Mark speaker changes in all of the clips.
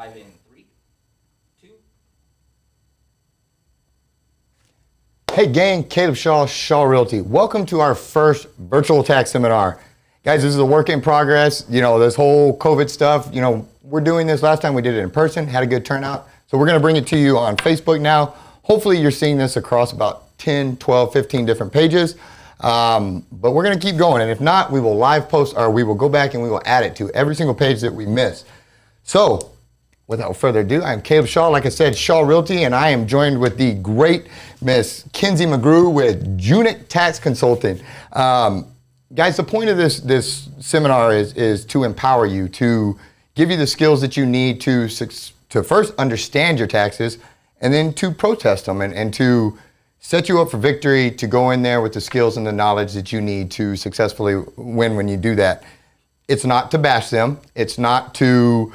Speaker 1: live in 3, 2.
Speaker 2: Hey gang, Caleb Shaw, Shaw Realty. Welcome to our first virtual tax seminar. Guys, this is a work in progress. You know, this whole COVID stuff, you know, we're doing this. Last time we did it in person, had a good turnout. So we're gonna bring it to you on Facebook now. Hopefully you're seeing this across about 10, 12, 15 different pages. But we're gonna keep going. And if not, we will live post, or we will go back and we will add it to every single page that we miss. So without further ado, I'm Caleb Shaw, like I said, Shaw Realty, and I am joined with the great Miss Kinsey McGrew with Junick Tax Consulting. Guys, the point of this seminar is to empower you, to give you the skills that you need to first understand your taxes, and then to protest them, and to set you up for victory, to go in there with the skills and the knowledge that you need to successfully win when you do that. It's not to bash them. It's not to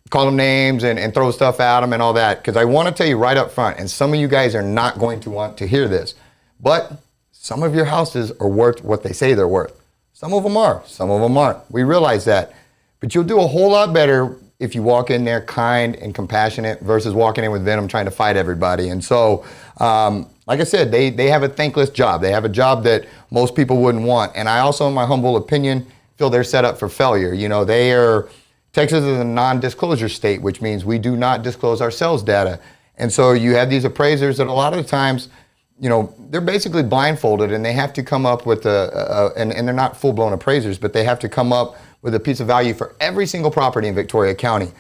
Speaker 2: call them names and throw stuff at them and all that, because I want to tell you right up front, and some of you guys are not going to want to hear this, but some of your houses are worth what they say they're worth. Some of them are, some of them aren't. We realize that, but you'll do a whole lot better if you walk in there kind and compassionate versus walking in with venom trying to fight everybody. And so, like I said, they have a thankless job. They have a job that most people wouldn't want. And I also, in my humble opinion, feel they're set up for failure. You know, Texas is a non-disclosure state, which means we do not disclose our sales data. And so you have these appraisers that a lot of the times, you know, they're basically blindfolded, and they have to come up with and they're not full-blown appraisers, but they have to come up with a piece of value for every single property in Victoria County.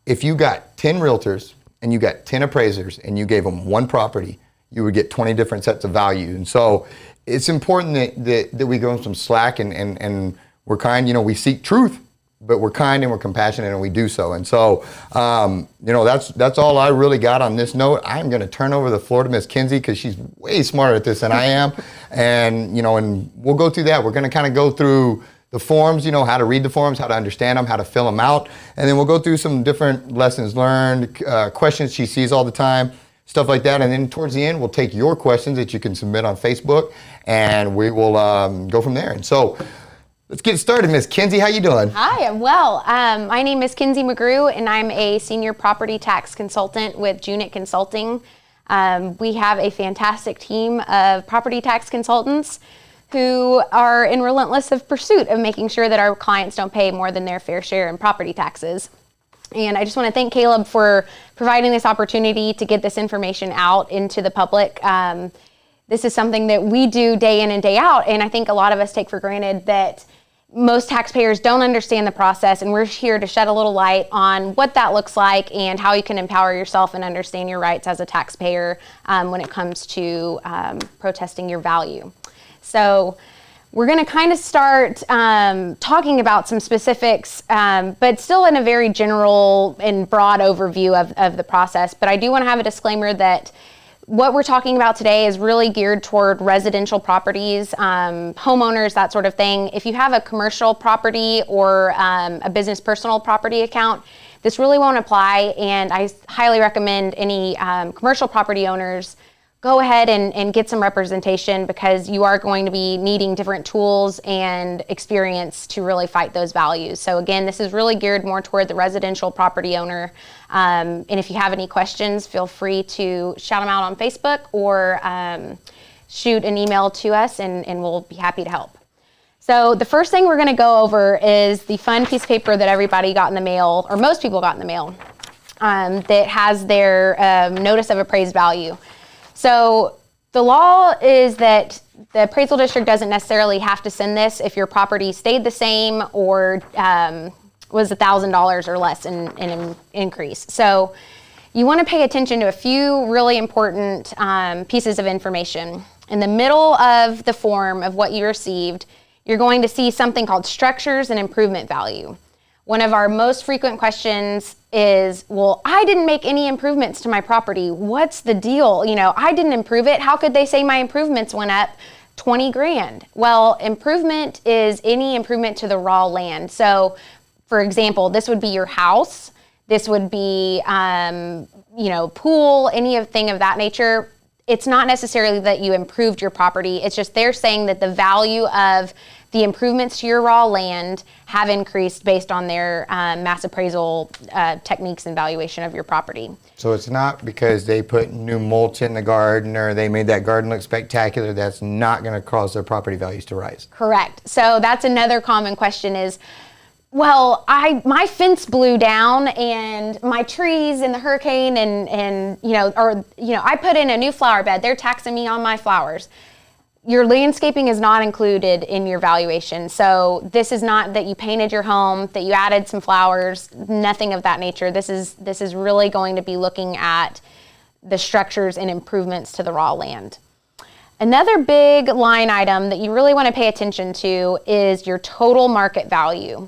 Speaker 2: If you got 10 realtors and you got 10 appraisers and you gave them one property, you would get 20 different sets of value. And so it's important that we go some slack and we're kind. You know, we seek truth, but we're kind and we're compassionate, and we do so. And so, you know, that's all I really got on this note. I'm going to turn over the floor to Miss Kinsey, because she's way smarter at this than I am. And, you know, and we'll go through that. We're going to kind of go through the forms, you know, how to read the forms, how to understand them, how to fill them out. And then we'll go through some different lessons learned, questions she sees all the time, stuff like that. And then towards the end, we'll take your questions that you can submit on Facebook, and we will go from there. And so, let's get started, Miss Kinsey. How you doing?
Speaker 3: Hi, I'm well. My name is Kinsey McGrew, and I'm a senior property tax consultant with Junick Consulting. We have a fantastic team of property tax consultants who are in relentless pursuit of making sure that our clients don't pay more than their fair share in property taxes. And I just want to thank Caleb for providing this opportunity to get this information out into the public. This is something that we do day in and day out, and I think a lot of us take for granted that most taxpayers don't understand the process, and we're here to shed a little light on what that looks like and how you can empower yourself and understand your rights as a taxpayer when it comes to protesting your value. So we're going to kind of start talking about some specifics, but still in a very general and broad overview of the process. But I do want to have a disclaimer that what we're talking about today is really geared toward residential properties, homeowners, that sort of thing. If you have a commercial property or a business personal property account, this really won't apply, and I highly recommend any commercial property owners go ahead and get some representation, because you are going to be needing different tools and experience to really fight those values. So again, this is really geared more toward the residential property owner. And if you have any questions, feel free to shout them out on Facebook or shoot an email to us, and we'll be happy to help. So the first thing we're going to go over is the fun piece of paper that everybody got in the mail, or most people got in the mail, that has their notice of appraised value. So the law is that the appraisal district doesn't necessarily have to send this if your property stayed the same or was $1,000 or less in increase. So you want to pay attention to a few really important pieces of information. In the middle of the form of what you received, you're going to see something called structures and improvement value. One of our most frequent questions is, well, I didn't make any improvements to my property. What's the deal? You know, I didn't improve it. How could they say my improvements went up 20 grand? Well, improvement is any improvement to the raw land. So, for example, this would be your house. This would be, pool, anything of that nature. It's not necessarily that you improved your property. It's just they're saying that the value of the improvements to your raw land have increased based on their mass appraisal techniques and valuation of your property.
Speaker 2: So it's not because they put new mulch in the garden or they made that garden look spectacular, that's not going to cause their property values to rise.
Speaker 3: Correct. So that's another common question is, well, my fence blew down and my trees in the hurricane and I put in a new flower bed. They're taxing me on my flowers. Your landscaping is not included in your valuation. So this is not that you painted your home, that you added some flowers, nothing of that nature. This is really going to be looking at the structures and improvements to the raw land. Another big line item that you really want to pay attention to is your total market value.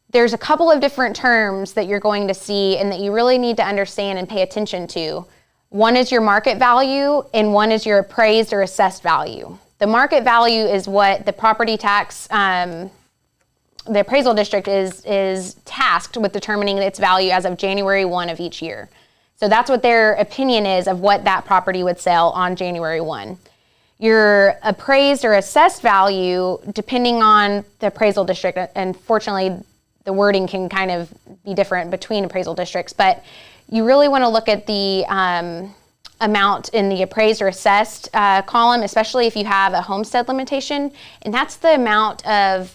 Speaker 3: There's a couple of different terms that you're going to see and that you really need to understand and pay attention to. One is your market value and one is your appraised or assessed value. The market value is what the property tax, the appraisal district is tasked with determining its value as of January 1 of each year. So that's what their opinion is of what that property would sell on January 1. Your appraised or assessed value, depending on the appraisal district, and fortunately the wording can kind of be different between appraisal districts, but you really want to look at the amount in the appraised or assessed column, especially if you have a homestead limitation, and that's the amount of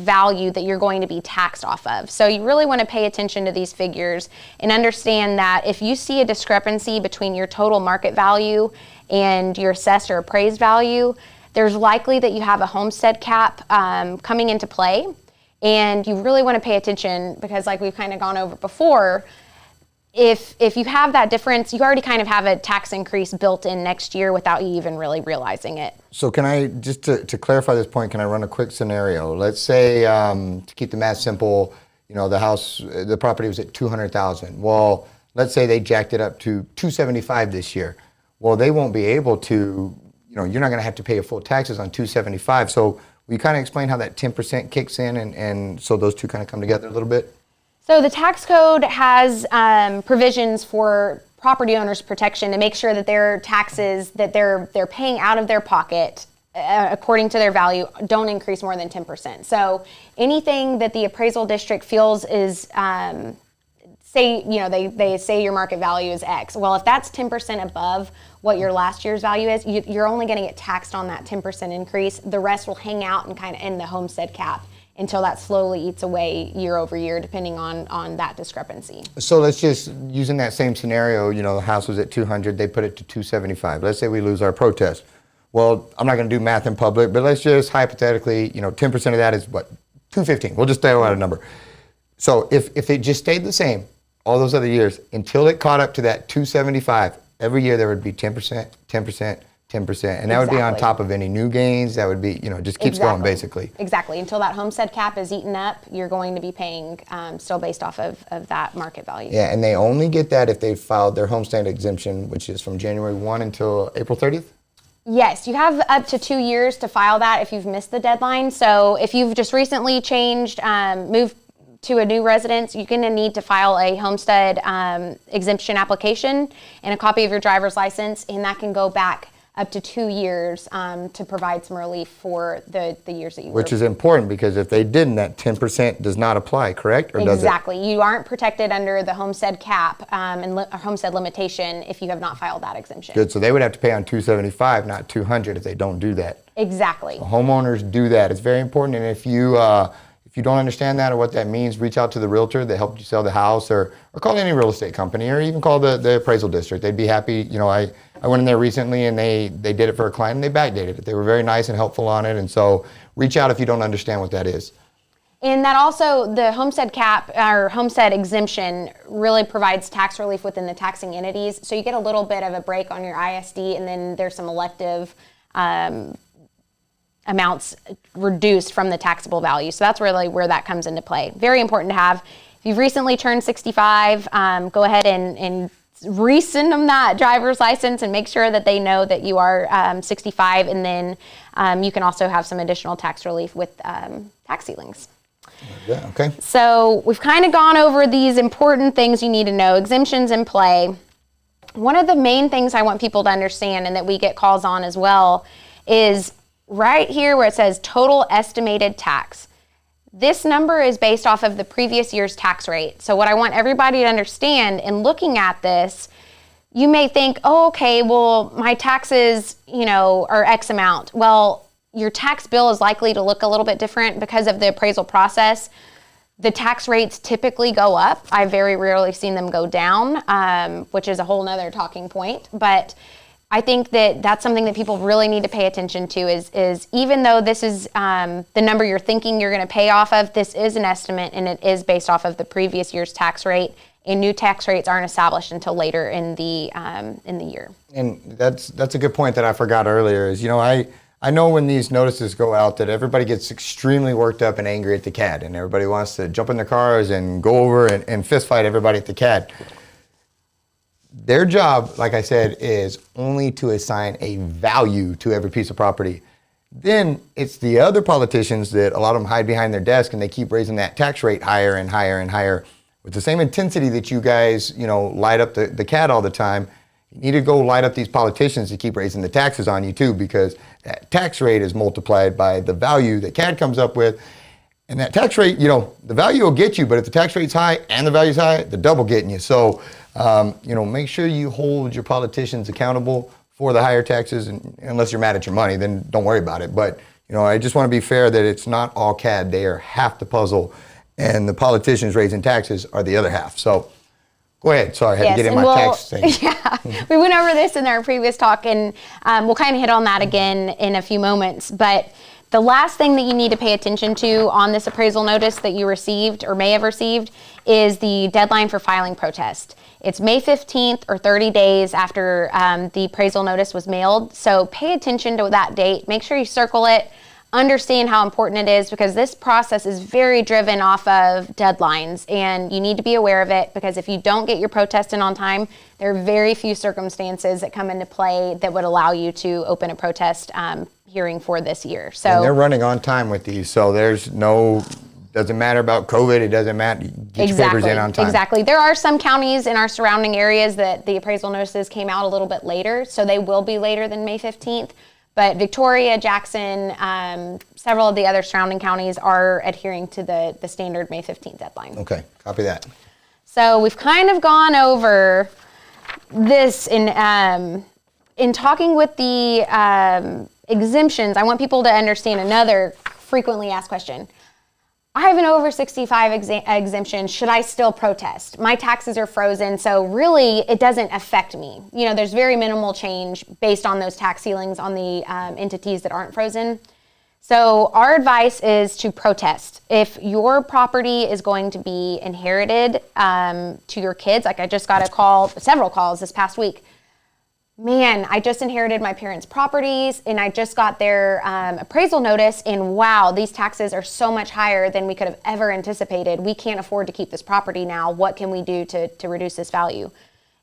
Speaker 3: value that you're going to be taxed off of. So you really want to pay attention to these figures and understand that if you see a discrepancy between your total market value and your assessed or appraised value, there's likely that you have a homestead cap coming into play, and you really want to pay attention because, like we've kind of gone over before, if you have that difference, you already kind of have a tax increase built in next year without you even really realizing it.
Speaker 2: So can I, just to clarify this point, can I run a quick scenario? Let's say, to keep the math simple, the property was at $200,000. Well, let's say they jacked it up to $275 this year. Well, they won't be able to, you're not going to have to pay your full taxes on $275. So will you kind of explain how that 10% kicks in and so those two kind of come together a little bit?
Speaker 3: So the tax code has provisions for property owners' protection to make sure that their taxes that they're paying out of their pocket according to their value don't increase more than 10%. So anything that the appraisal district feels is they say your market value is X. Well, if that's 10% above what your last year's value is, you're only going to get taxed on that 10% increase. The rest will hang out and kind of in the homestead cap until that slowly eats away year over year, depending on that discrepancy.
Speaker 2: So let's just, using that same scenario, the house was at 200, they put it to 275. Let's say we lose our protest. Well, I'm not going to do math in public, but let's just hypothetically, 10% of that is what, 215. We'll just throw out a number. So if it just stayed the same all those other years until it caught up to that 275, every year there would be 10%, 10%, 10%, and that would be on top of any new gains. That would be, just keeps going basically.
Speaker 3: Exactly. Until that homestead cap is eaten up, you're going to be paying still based off of that market value.
Speaker 2: Yeah, and they only get that if they filed their homestead exemption, which is from January 1 until April 30th?
Speaker 3: Yes, you have up to 2 years to file that if you've missed the deadline. So if you've just recently changed, moved to a new residence, you're going to need to file a homestead exemption application and a copy of your driver's license, and that can go back up to 2 years to provide some relief for the years that you
Speaker 2: Which is important because if they didn't, that 10% does not apply, correct? Or does it?
Speaker 3: Exactly. You aren't protected under the homestead cap and homestead limitation if you have not filed that exemption.
Speaker 2: Good. So they would have to pay on 275, not 200 if they don't do that.
Speaker 3: Exactly.
Speaker 2: So homeowners do that. It's very important. And if you don't understand that or what that means, reach out to the realtor that helped you sell the house or call any real estate company or even call the appraisal district. They'd be happy. I went in there recently and they did it for a client and they backdated it. They were very nice and helpful on it. And so reach out if you don't understand what that is.
Speaker 3: And that also, the homestead cap or homestead exemption really provides tax relief within the taxing entities. So you get a little bit of a break on your ISD, and then there's some elective amounts reduced from the taxable value. So that's really where that comes into play. Very important to have. If you've recently turned 65, go ahead and resend them that driver's license and make sure that they know that you are 65, and then you can also have some additional tax relief with tax ceilings.
Speaker 2: Yeah, okay.
Speaker 3: So we've kind of gone over these important things you need to know, exemptions in play. One of the main things I want people to understand and that we get calls on as well is right here where it says total estimated tax. This number is based off of the previous year's tax rate. So what I want everybody to understand in looking at this, you may think, oh, okay, well, my taxes, are X amount. Well, your tax bill is likely to look a little bit different because of the appraisal process. The tax rates typically go up. I've very rarely seen them go down, which is a whole nother talking point. But I think that that's something that people really need to pay attention to is even though this is the number you're thinking you're going to pay off of, this is an estimate and it is based off of the previous year's tax rate, and new tax rates aren't established until later in the year. And
Speaker 2: that's a good point that I forgot earlier is, I know when these notices go out that everybody gets extremely worked up and angry at the CAD, and everybody wants to jump in their cars and go over and fist fight everybody at the CAD. Their job, like I said, is only to assign a value to every piece of property. Then it's the other politicians that a lot of them hide behind their desk and they keep raising that tax rate higher and higher and higher with the same intensity that you guys, light up the CAD all the time. You need to go light up these politicians to keep raising the taxes on you too, because that tax rate is multiplied by the value that CAD comes up with. And that tax rate, the value will get you, but if the tax rate's high and the value's high, the double getting you. So, make sure you hold your politicians accountable for the higher taxes, and unless you're mad at your money, then don't worry about it. But, I just want to be fair that it's not all CAD. They are half the puzzle, and the politicians raising taxes are the other half. So go ahead. Sorry, I had to get in my tax thing.
Speaker 3: Yeah, we went over this in our previous talk, and we'll kind of hit on that again in a few moments. But the last thing that you need to pay attention to on this appraisal notice that you received or may have received is the deadline for filing protest. It's May 15th or 30 days after the appraisal notice was mailed. So pay attention to that date. Make sure you circle it. Understand how important it is, because this process is very driven off of deadlines, and you need to be aware of it, because if you don't get your protest in on time, there are very few circumstances that come into play that would allow you to open a protest hearing for this year. So
Speaker 2: and they're running on time with these, so doesn't matter about COVID, it doesn't matter. Get your papers in on time.
Speaker 3: Exactly. There are some counties in our surrounding areas that the appraisal notices came out a little bit later, so they will be later than May 15th. But Victoria, Jackson, several of the other surrounding counties are adhering to the standard May 15th deadline.
Speaker 2: Okay, copy that.
Speaker 3: So we've kind of gone over this in talking with the exemptions. I want people to understand another frequently asked question. I have an over 65 exemption. Should I still protest? My taxes are frozen, so really it doesn't affect me. There's very minimal change based on those tax ceilings on the entities that aren't frozen. So our advice is to protest. If your property is going to be inherited to your kids, like I just got several calls this past week. Man, I just inherited my parents' properties and I just got their appraisal notice, and wow, these taxes are so much higher than we could have ever anticipated. We can't afford to keep this property now. What can we do to reduce this value?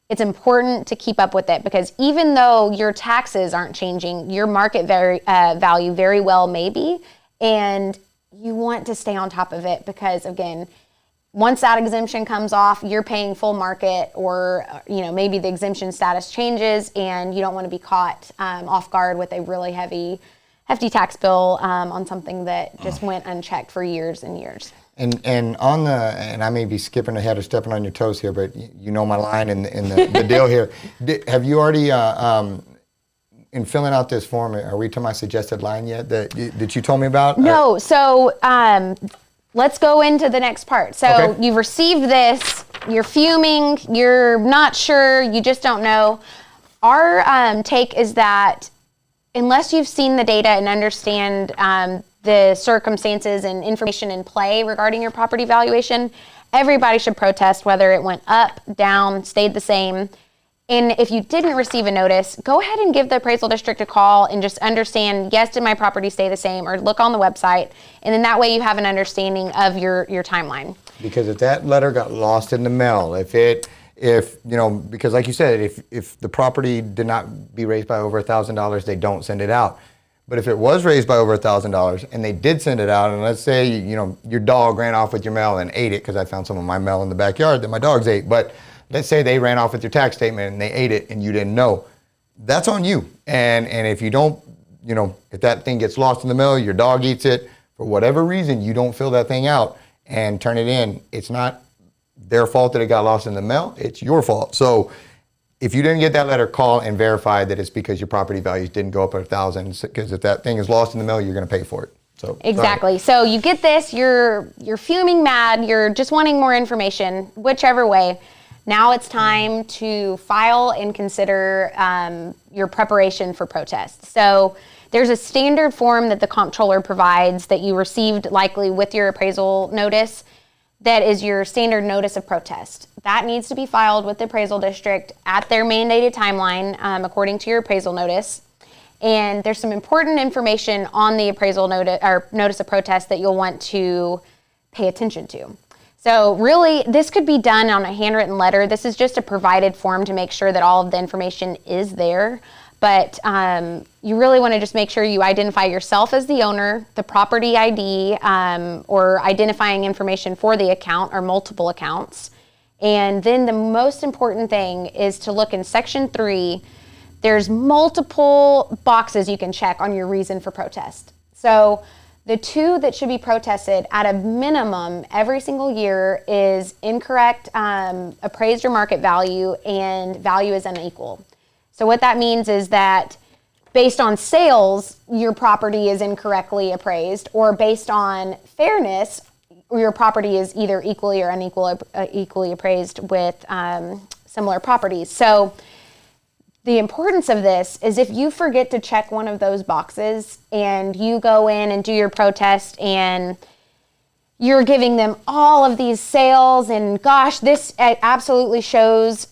Speaker 3: It's important to keep up with it, because even though your taxes aren't changing, your market value very well may be, and you want to stay on top of it, because again, once that exemption comes off, you're paying full market, or maybe the exemption status changes and you don't want to be caught off guard with a really hefty tax bill on something that just went unchecked for years and years.
Speaker 2: And I may be skipping ahead or stepping on your toes here, but you know my line in the deal here. Have you already in filling out this form? Are we to my suggested line yet that you told me about?
Speaker 3: No. So. Let's go into the next part. So okay. You've received this, you're fuming, you're not sure, you just don't know. Our take is that unless you've seen the data and understand the circumstances and information in play regarding your property valuation, everybody should protest, whether it went up, down, stayed the same. And if you didn't receive a notice, go ahead and give the appraisal district a call and just understand, yes, did my property stay the same, or look on the website. And then that way you have an understanding of your timeline.
Speaker 2: Because if that letter got lost in the mail, because like you said, if the property did not be raised by over $1,000, they don't send it out. But if it was raised by over $1,000 and they did send it out, and let's say, your dog ran off with your mail and ate it, because I found some of my mail in the backyard that my dogs ate, but let's say they ran off with your tax statement and they ate it and you didn't know, that's on you. And if you don't, if that thing gets lost in the mail, your dog eats it, for whatever reason, you don't fill that thing out and turn it in, it's not their fault that it got lost in the mail, it's your fault. So if you didn't get that letter, call and verify that it's because your property values didn't go up $1,000, because if that thing is lost in the mail, you're going to pay for it. So
Speaker 3: exactly. So you get this, you're fuming mad, you're just wanting more information, whichever way. Now it's time to file and consider your preparation for protest. So there's a standard form that the comptroller provides that you received likely with your appraisal notice that is your standard notice of protest. That needs to be filed with the appraisal district at their mandated timeline according to your appraisal notice. And there's some important information on the appraisal notice or notice of protest that you'll want to pay attention to. So really, this could be done on a handwritten letter. This is just a provided form to make sure that all of the information is there. But you really want to just make sure you identify yourself as the owner, the property ID, or identifying information for the account or multiple accounts. And then the most important thing is to look in Section 3. There's multiple boxes you can check on your reason for protest. So the two that should be protested at a minimum every single year is incorrect appraised or market value and value is unequal. So what that means is that based on sales, your property is incorrectly appraised, or based on fairness, your property is either equally or equally appraised with similar properties. So the importance of this is if you forget to check one of those boxes and you go in and do your protest and you're giving them all of these sales and gosh, this absolutely shows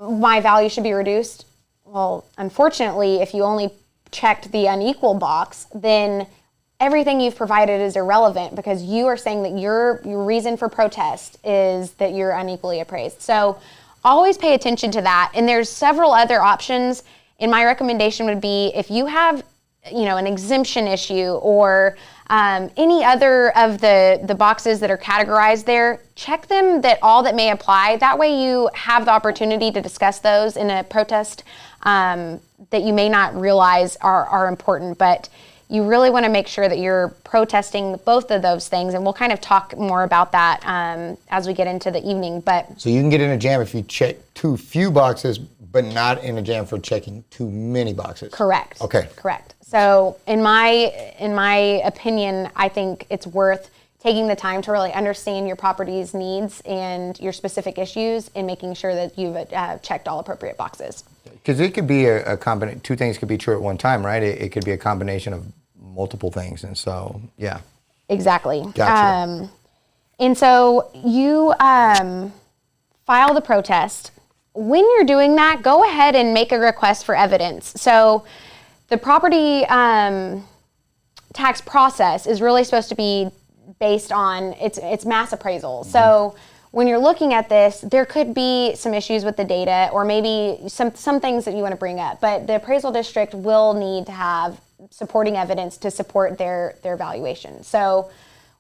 Speaker 3: my value should be reduced. Well, unfortunately, if you only checked the unequal box, then everything you've provided is irrelevant because you are saying that your reason for protest is that you're unequally appraised. So always pay attention to that. And there's several other options. And my recommendation would be if you have, an exemption issue or any other of the boxes that are categorized there, check them that all that may apply. That way you have the opportunity to discuss those in a protest that you may not realize are important, but you really want to make sure that you're protesting both of those things, and we'll kind of talk more about that as we get into the evening. But
Speaker 2: so you can get in a jam if you check too few boxes, but not in a jam for checking too many boxes.
Speaker 3: Correct.
Speaker 2: Okay.
Speaker 3: Correct. So in my opinion, I think it's worth taking the time to really understand your property's needs and your specific issues and making sure that you've checked all appropriate boxes.
Speaker 2: Because it could be a combination, two things could be true at one time, right? It could be a combination of multiple things. And so, yeah.
Speaker 3: Exactly.
Speaker 2: Gotcha.
Speaker 3: And so you file the protest. When you're doing that, go ahead and make a request for evidence. So the property tax process is really supposed to be based on its mass appraisal. Mm-hmm. So when you're looking at this, there could be some issues with the data or maybe some things that you want to bring up, but the appraisal district will need to have supporting evidence to support their valuation. So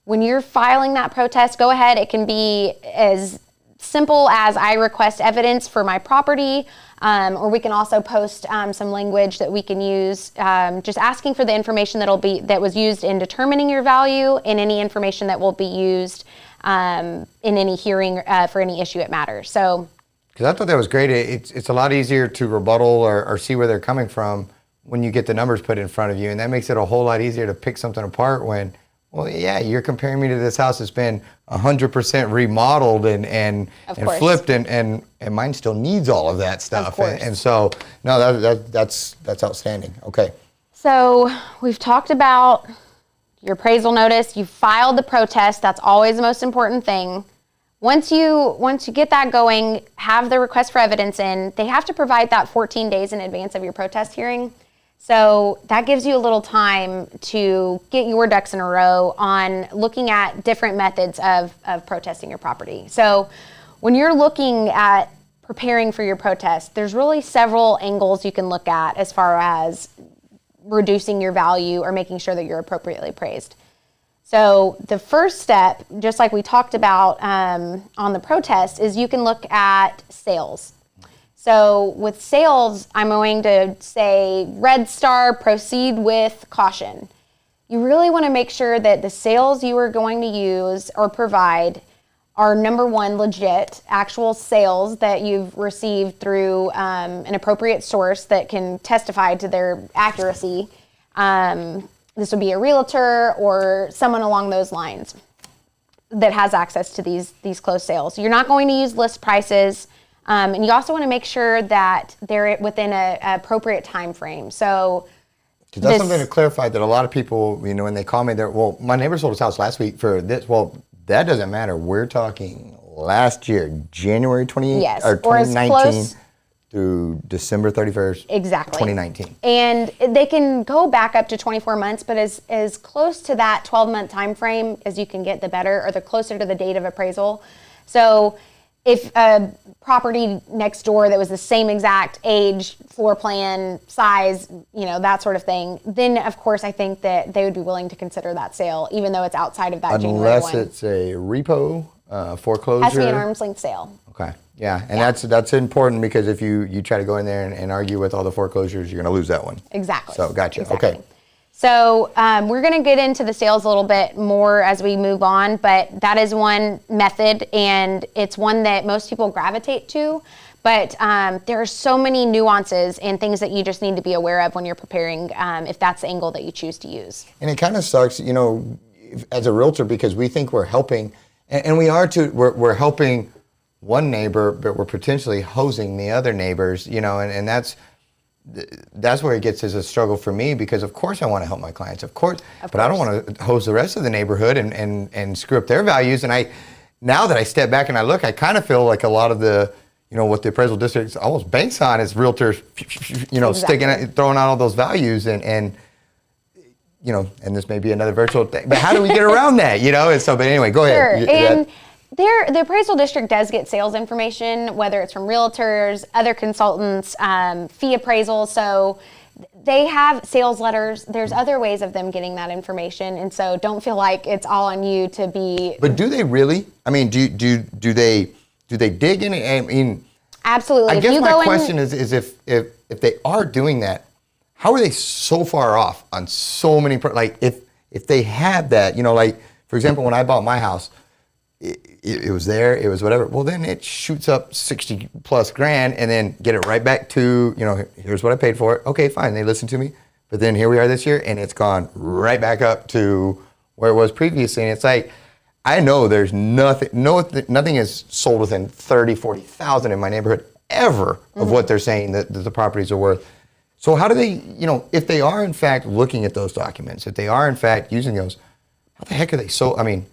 Speaker 3: when you're filing that protest, go ahead. It can be as simple as I request evidence for my property, or we can also post some language that we can use, just asking for the information that was used in determining your value and any information that will be used in any hearing for any issue it matters. So,
Speaker 2: because I thought that was great. It's a lot easier to rebuttal or see where they're coming from when you get the numbers put in front of you, and that makes it a whole lot easier to pick something apart when, well, yeah, you're comparing me to this house that's been 100% remodeled and flipped, and mine still needs all of that stuff. And so, no, that's outstanding. Okay.
Speaker 3: So we've talked about your appraisal notice. You filed the protest. That's always the most important thing. Once you get that going, have the request for evidence in. They have to provide that 14 days in advance of your protest hearing. So that gives you a little time to get your ducks in a row on looking at different methods of protesting your property. So when you're looking at preparing for your protest, there's really several angles you can look at as far as reducing your value or making sure that you're appropriately appraised. So the first step, just like we talked about on the protest, is you can look at sales. So with sales, I'm going to say red star, proceed with caution. You really want to make sure that the sales you are going to use or provide are, number one, legit, actual sales that you've received through an appropriate source that can testify to their accuracy. This would be a realtor or someone along those lines that has access to these closed sales. You're not going to use list prices, and you also want to make sure that they're within an appropriate time frame. So
Speaker 2: that's something to clarify that a lot of people, when they call me, well, my neighbor sold his house last week for this. Well, that doesn't matter. We're talking last year, January 28th,
Speaker 3: yes,
Speaker 2: or 2019
Speaker 3: close,
Speaker 2: through December 31st,
Speaker 3: exactly,
Speaker 2: 2019.
Speaker 3: And they can go back up to 24 months, but as close to that 12-month time frame as you can get, the better, or the closer to the date of appraisal. So if a property next door that was the same exact age, floor plan, size, that sort of thing, then of course I think that they would be willing to consider that sale, even though it's outside of that January 1.
Speaker 2: Unless it's a repo, foreclosure.
Speaker 3: Has to be an arm's length sale.
Speaker 2: Okay. Yeah, and that's important, because if you try to go in there and argue with all the foreclosures, you're going to lose that one.
Speaker 3: Exactly.
Speaker 2: So gotcha.
Speaker 3: Exactly.
Speaker 2: Okay.
Speaker 3: So we're going to get into the sales a little bit more as we move on, but that is one method, and it's one that most people gravitate to. But there are so many nuances and things that you just need to be aware of when you're preparing, if that's the angle that you choose to use.
Speaker 2: And it kind of sucks, as a realtor, because we think we're helping, and we are too. We're helping one neighbor, but we're potentially hosing the other neighbors, and that's where it gets as a struggle for me, because of course I want to help my clients, of course. But I don't want to hose the rest of the neighborhood and screw up their values. And now that I step back and I look, I kind of feel like a lot of the, what the appraisal district almost banks on is realtors, exactly, throwing out all those values and this may be another virtual thing, but how do we get around that, And so, but anyway, go ahead.
Speaker 3: Sure. And the appraisal district does get sales information, whether it's from realtors, other consultants, fee appraisals. So they have sales letters. There's other ways of them getting that information. And so don't feel like it's all on you to be.
Speaker 2: But do they really? I mean, do they dig in it? I mean,
Speaker 3: absolutely.
Speaker 2: I guess my question is if they are doing that, how are they so far off on so many, like if they had that, like, for example, when I bought my house, it was there, it was whatever. Well, then it shoots up 60 plus grand, and then get it right back to, here's what I paid for it. Okay, fine, they listened to me. But then here we are this year, and it's gone right back up to where it was previously. And it's like, I know there's nothing is sold within 30, 40,000 in my neighborhood ever of what they're saying that the properties are worth. So how do they, if they are in fact looking at those documents, if they are in fact using those, how the heck are they $30,000,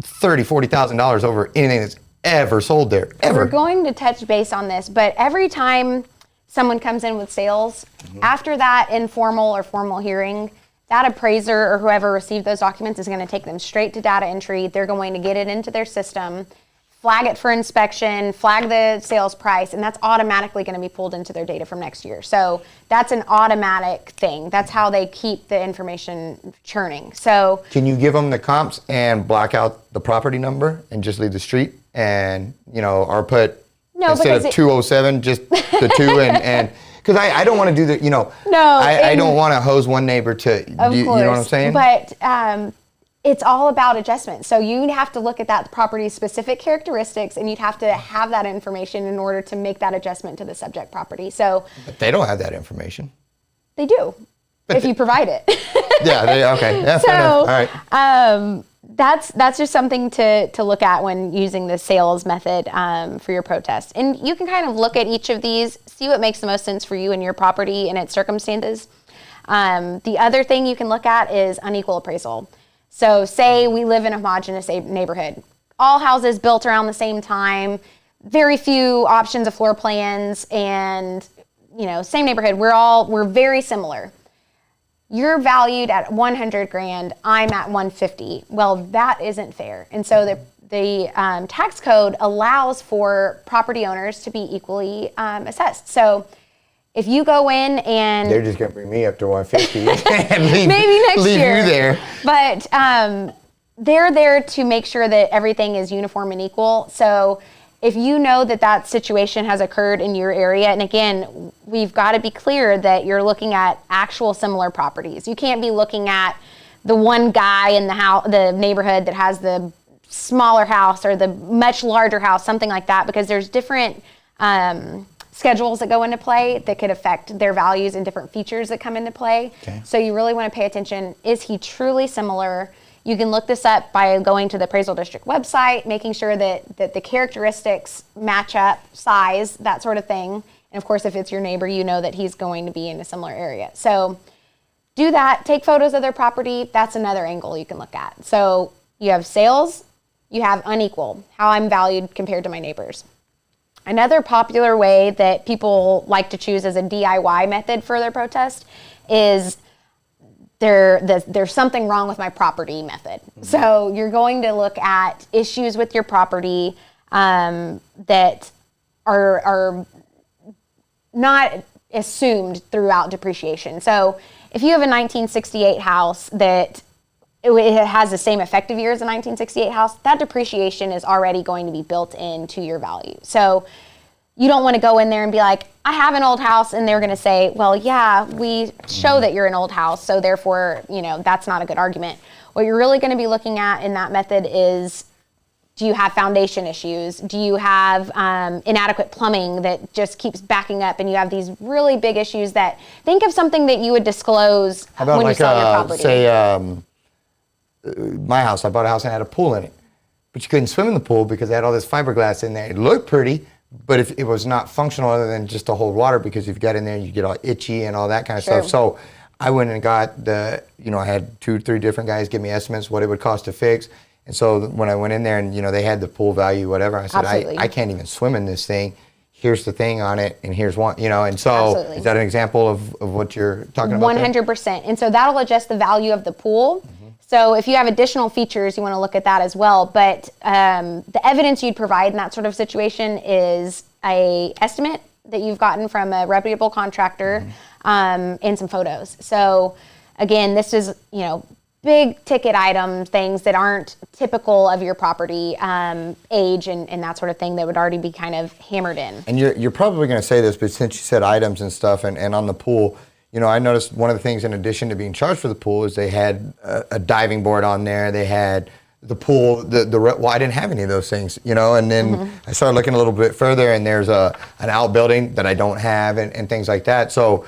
Speaker 2: $40,000 over anything that's ever sold there, ever?
Speaker 3: We're going to touch base on this, but every time someone comes in with sales, after that informal or formal hearing, that appraiser or whoever received those documents is going to take them straight to data entry. They're going to get it into their system, flag it for inspection, flag the sales price, and that's automatically going to be pulled into their data from next year. So that's an automatic thing. That's how they keep the information churning. So
Speaker 2: can you give them the comps and block out the property number and just leave the street and, or put, instead of 207, just the 2 and because I don't want to do the, I don't want to hose one neighbor to, you know what I'm saying?
Speaker 3: But it's all about adjustment. So you'd have to look at that property's specific characteristics, and you'd have to have that information in order to make that adjustment to the subject property. So
Speaker 2: but they don't have that information.
Speaker 3: They do, if you provide it.
Speaker 2: Yeah, okay. Yeah, fair enough. All right.
Speaker 3: That's just something to look at when using the sales method for your protest. And you can kind of look at each of these, see what makes the most sense for you and your property and its circumstances. The other thing you can look at is unequal appraisal. So say we live in a homogeneous neighborhood, all houses built around the same time, very few options of floor plans, and same neighborhood. We're very similar. You're valued at 100 grand. I'm at 150. Well, that isn't fair. And so the tax code allows for property owners to be equally assessed. So if you go in and
Speaker 2: they're just gonna bring me up to 150 and
Speaker 3: maybe next year,
Speaker 2: you there.
Speaker 3: But they're there to make sure that everything is uniform and equal. So if you know that that situation has occurred in your area, and again, we've got to be clear that you're looking at actual similar properties. You can't be looking at the one guy in the neighborhood that has the smaller house or the much larger house, something like that, because there's different schedules that go into play that could affect their values and different features that come into play.
Speaker 2: Okay.
Speaker 3: So you really want to pay attention. Is he truly similar? You can look this up by going to the appraisal district website, making sure that the characteristics match up, size, that sort of thing. And of course, if it's your neighbor, you know that he's going to be in a similar area. So do that, take photos of their property. That's another angle you can look at. So you have sales, you have unequal, how I'm valued compared to my neighbors. Another popular way that people like to choose as a DIY method for their protest is there's something wrong with my property method. Mm-hmm. So you're going to look at issues with your property that are not assumed throughout depreciation. So if you have a 1968 house that it has the same effective year as a 1968 house, that depreciation is already going to be built into your value. So you don't want to go in there and be like, I have an old house, and they're going to say, well, yeah, we show that you're an old house, so therefore, that's not a good argument. What you're really going to be looking at in that method is, do you have foundation issues? Do you have inadequate plumbing that just keeps backing up, and you have these really big issues that, think of something that you would disclose when you sell your property.
Speaker 2: Say, my house, I bought a house and had a pool in it, but you couldn't swim in the pool because they had all this fiberglass in there. It looked pretty, but if it was not functional other than just to hold water, because if you got in there, you get all itchy and all that kind of stuff. So I went and got I had 2-3 different guys give me estimates what it would cost to fix. And so when I went in there and, they had the pool value, whatever, I said, I can't even swim in this thing. Here's the thing on it, and here's one, and so Absolutely. Is that an example of what you're talking about?
Speaker 3: 100%. There? And so that'll adjust the value of the pool. Mm-hmm. So if you have additional features, you want to look at that as well. But the evidence you'd provide in that sort of situation is a estimate that you've gotten from a reputable contractor, mm-hmm. And some photos. So again, this is, big ticket item things that aren't typical of your property age and that sort of thing that would already be kind of hammered in.
Speaker 2: And you're probably going to say this, but since you said items and stuff and on the pool, I noticed one of the things in addition to being charged for the pool is they had a diving board on there. They had the pool, well, I didn't have any of those things, and then mm-hmm. I started looking a little bit further, and there's an outbuilding that I don't have and things like that. So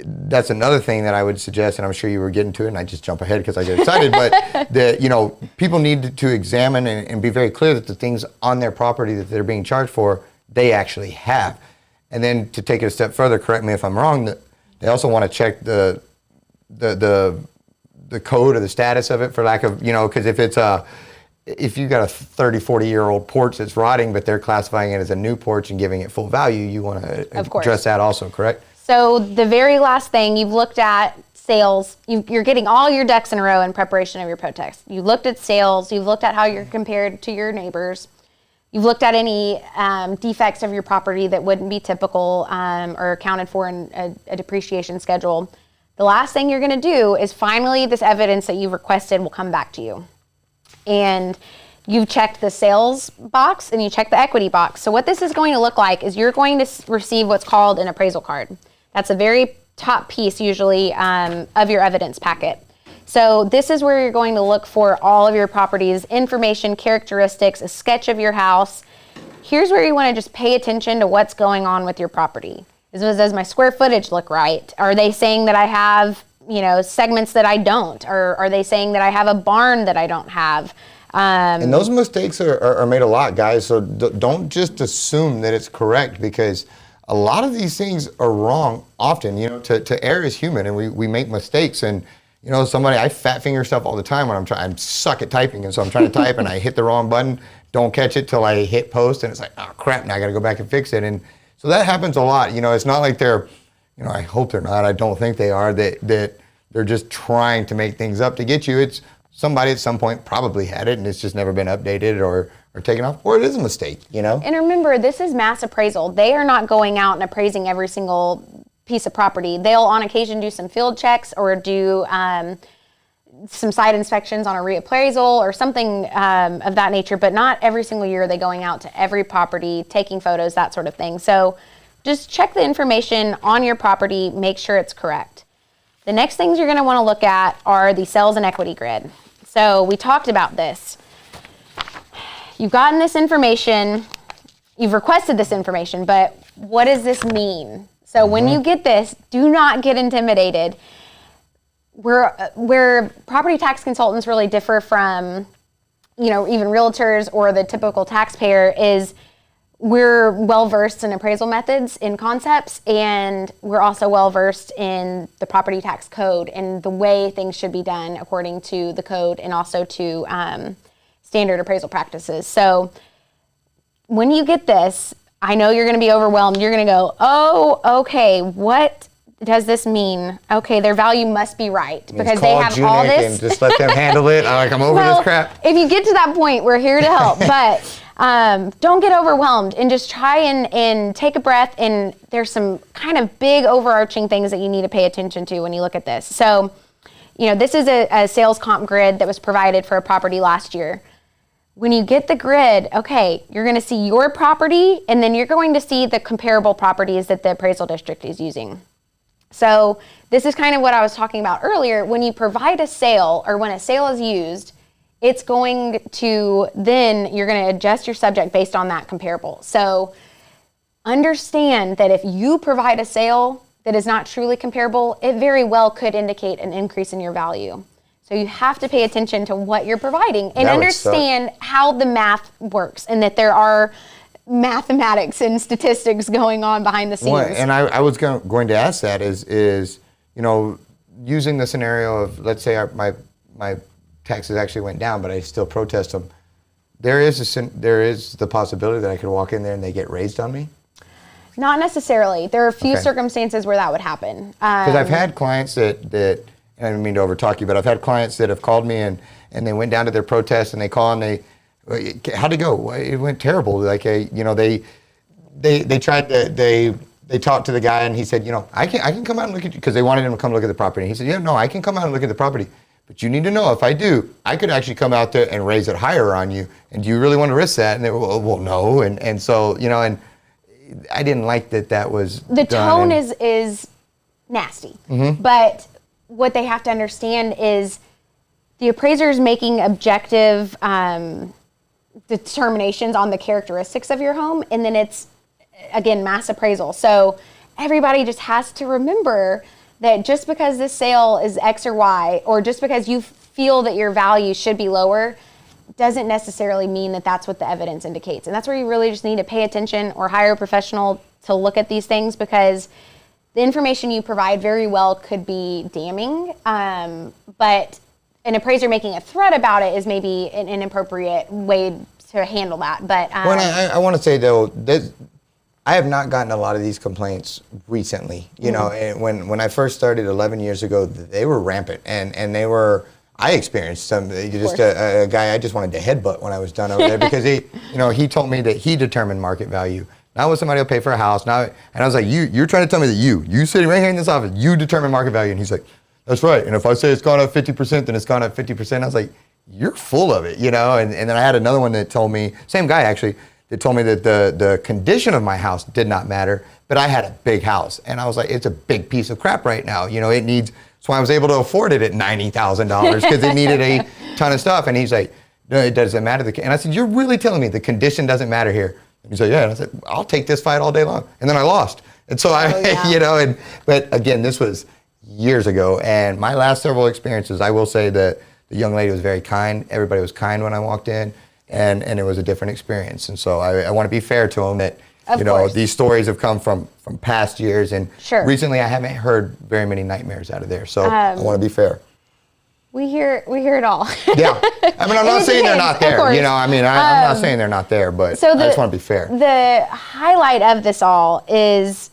Speaker 2: that's another thing that I would suggest, and I'm sure you were getting to it, and I just jump ahead because I get excited, but people need to examine and be very clear that the things on their property that they're being charged for, they actually have. And then to take it a step further, correct me if I'm wrong, they also want to check the code or the status of it, for lack of, because if you got a 30, 40-year-old porch that's rotting, but they're classifying it as a new porch and giving it full value, you want to address that also, correct?
Speaker 3: So the very last thing, you've looked at sales. You're getting all your ducks in a row in preparation of your protest. You looked at sales. You've looked at how you're compared to your neighbors. You've looked at any defects of your property that wouldn't be typical or accounted for in a depreciation schedule. The last thing you're going to do is finally this evidence that you've requested will come back to you. And you've checked the sales box and you checked the equity box. So what this is going to look like is you're going to receive what's called an appraisal card. That's a very top piece usually of your evidence packet. So this is where you're going to look for all of your properties, information, characteristics, a sketch of your house. Here's where you want to just pay attention to what's going on with your property. Does my square footage look right? Are they saying that I have, segments that I don't? Or are they saying that I have a barn that I don't have?
Speaker 2: And those mistakes are made a lot, guys. So don't just assume that it's correct, because a lot of these things are wrong often. To err is human, and we make mistakes. And I fat finger stuff all the time when I suck at typing, and so I'm trying to type and I hit the wrong button, don't catch it till I hit post, and it's like, oh crap, now I got to go back and fix it. And so that happens a lot. It's not like they're, I hope they're not. I don't think they are. That they're just trying to make things up to get you. It's somebody at some point probably had it, and it's just never been updated or taken off, or it is a mistake, And
Speaker 3: remember, this is mass appraisal. They are not going out and appraising every single piece of property. They'll on occasion do some field checks or do some site inspections on a reappraisal or something of that nature, but not every single year are they going out to every property, taking photos, that sort of thing. So just check the information on your property, make sure it's correct. The next things you're going to want to look at are the sales and equity grid. So we talked about this. You've gotten this information, you've requested this information, but what does this mean? So when you get this, do not get intimidated. Where property tax consultants really differ from, even realtors or the typical taxpayer is we're well-versed in appraisal methods, in concepts, and we're also well-versed in the property tax code and the way things should be done according to the code and also to standard appraisal practices. So when you get this, I know you're going to be overwhelmed. You're going to go, oh, okay, what does this mean? Okay, their value must be right because they have all this.
Speaker 2: And just let them handle it. I'm over this crap.
Speaker 3: If you get to that point, we're here to help. But don't get overwhelmed and just try and take a breath. And there's some kind of big overarching things that you need to pay attention to when you look at this. So, this is a sales comp grid that was provided for a property last year. When you get the grid, okay, you're going to see your property, and then you're going to see the comparable properties that the appraisal district is using. So this is kind of what I was talking about earlier. When you provide a sale or when a sale is used, it's going to, then you're going to adjust your subject based on that comparable. So understand that if you provide a sale that is not truly comparable, it very well could indicate an increase in your value. So you have to pay attention to what you're providing and understand how the math works and that there are mathematics and statistics going on behind the scenes.
Speaker 2: Well, and I was going to ask that is using the scenario of, let's say my taxes actually went down, but I still protest them. There is the possibility that I could walk in there and they get raised on me?
Speaker 3: Not necessarily. There are a few circumstances where that would happen.
Speaker 2: Because I've had clients that I don't mean to overtalk you, but I've had clients that have called me and they went down to their protest and they call and how'd it go? It went terrible. Like, they tried to, they talked to the guy and he said, I can come out and look at you, because they wanted him to come look at the property. And he said, yeah, no, I can come out and look at the property, but you need to know if I do, I could actually come out there and raise it higher on you. And do you really want to risk that? And they were, well, no. And so, and I didn't like that was
Speaker 3: the tone is nasty, but what they have to understand is the appraiser is making objective determinations on the characteristics of your home, and then it's, again, mass appraisal. So everybody just has to remember that just because this sale is X or Y, or just because you feel that your value should be lower, doesn't necessarily mean that that's what the evidence indicates. And that's where you really just need to pay attention or hire a professional to look at these things, because the information you provide very well could be damning, but an appraiser making a threat about it is maybe an inappropriate way to handle that. But
Speaker 2: I want to say, though, I have not gotten a lot of these complaints recently. And when I first started 11 years ago, they were rampant, and they were. I experienced some. Just a guy I just wanted to headbutt when I was done over there, because he told me that he determined market value. Not what somebody will pay for a house. And I was like, you're trying to tell me that you sitting right here in this office, you determine market value. And he's like, that's right. And if I say it's gone up 50%, then it's gone up 50%. I was like, you're full of it, And then I had another one that told me, same guy actually, that told me that the condition of my house did not matter, but I had a big house. And I was like, it's a big piece of crap right now. It needs, so I was able to afford it at $90,000 because it needed a ton of stuff. And he's like, no, it doesn't matter. And I said, you're really telling me the condition doesn't matter here? And he said, yeah. And I said, I'll take this fight all day long. And then I lost. And so but again, this was years ago. And my last several experiences, I will say that the young lady was very kind. Everybody was kind when I walked in, and it was a different experience. And so I want to be fair to them that, these stories have come from past years. And recently I haven't heard very many nightmares out of there. So I want to be fair.
Speaker 3: We hear it all.
Speaker 2: Yeah. I mean, I'm not saying they're not there. I'm not saying they're not there, but I just want to be fair.
Speaker 3: The highlight of this all is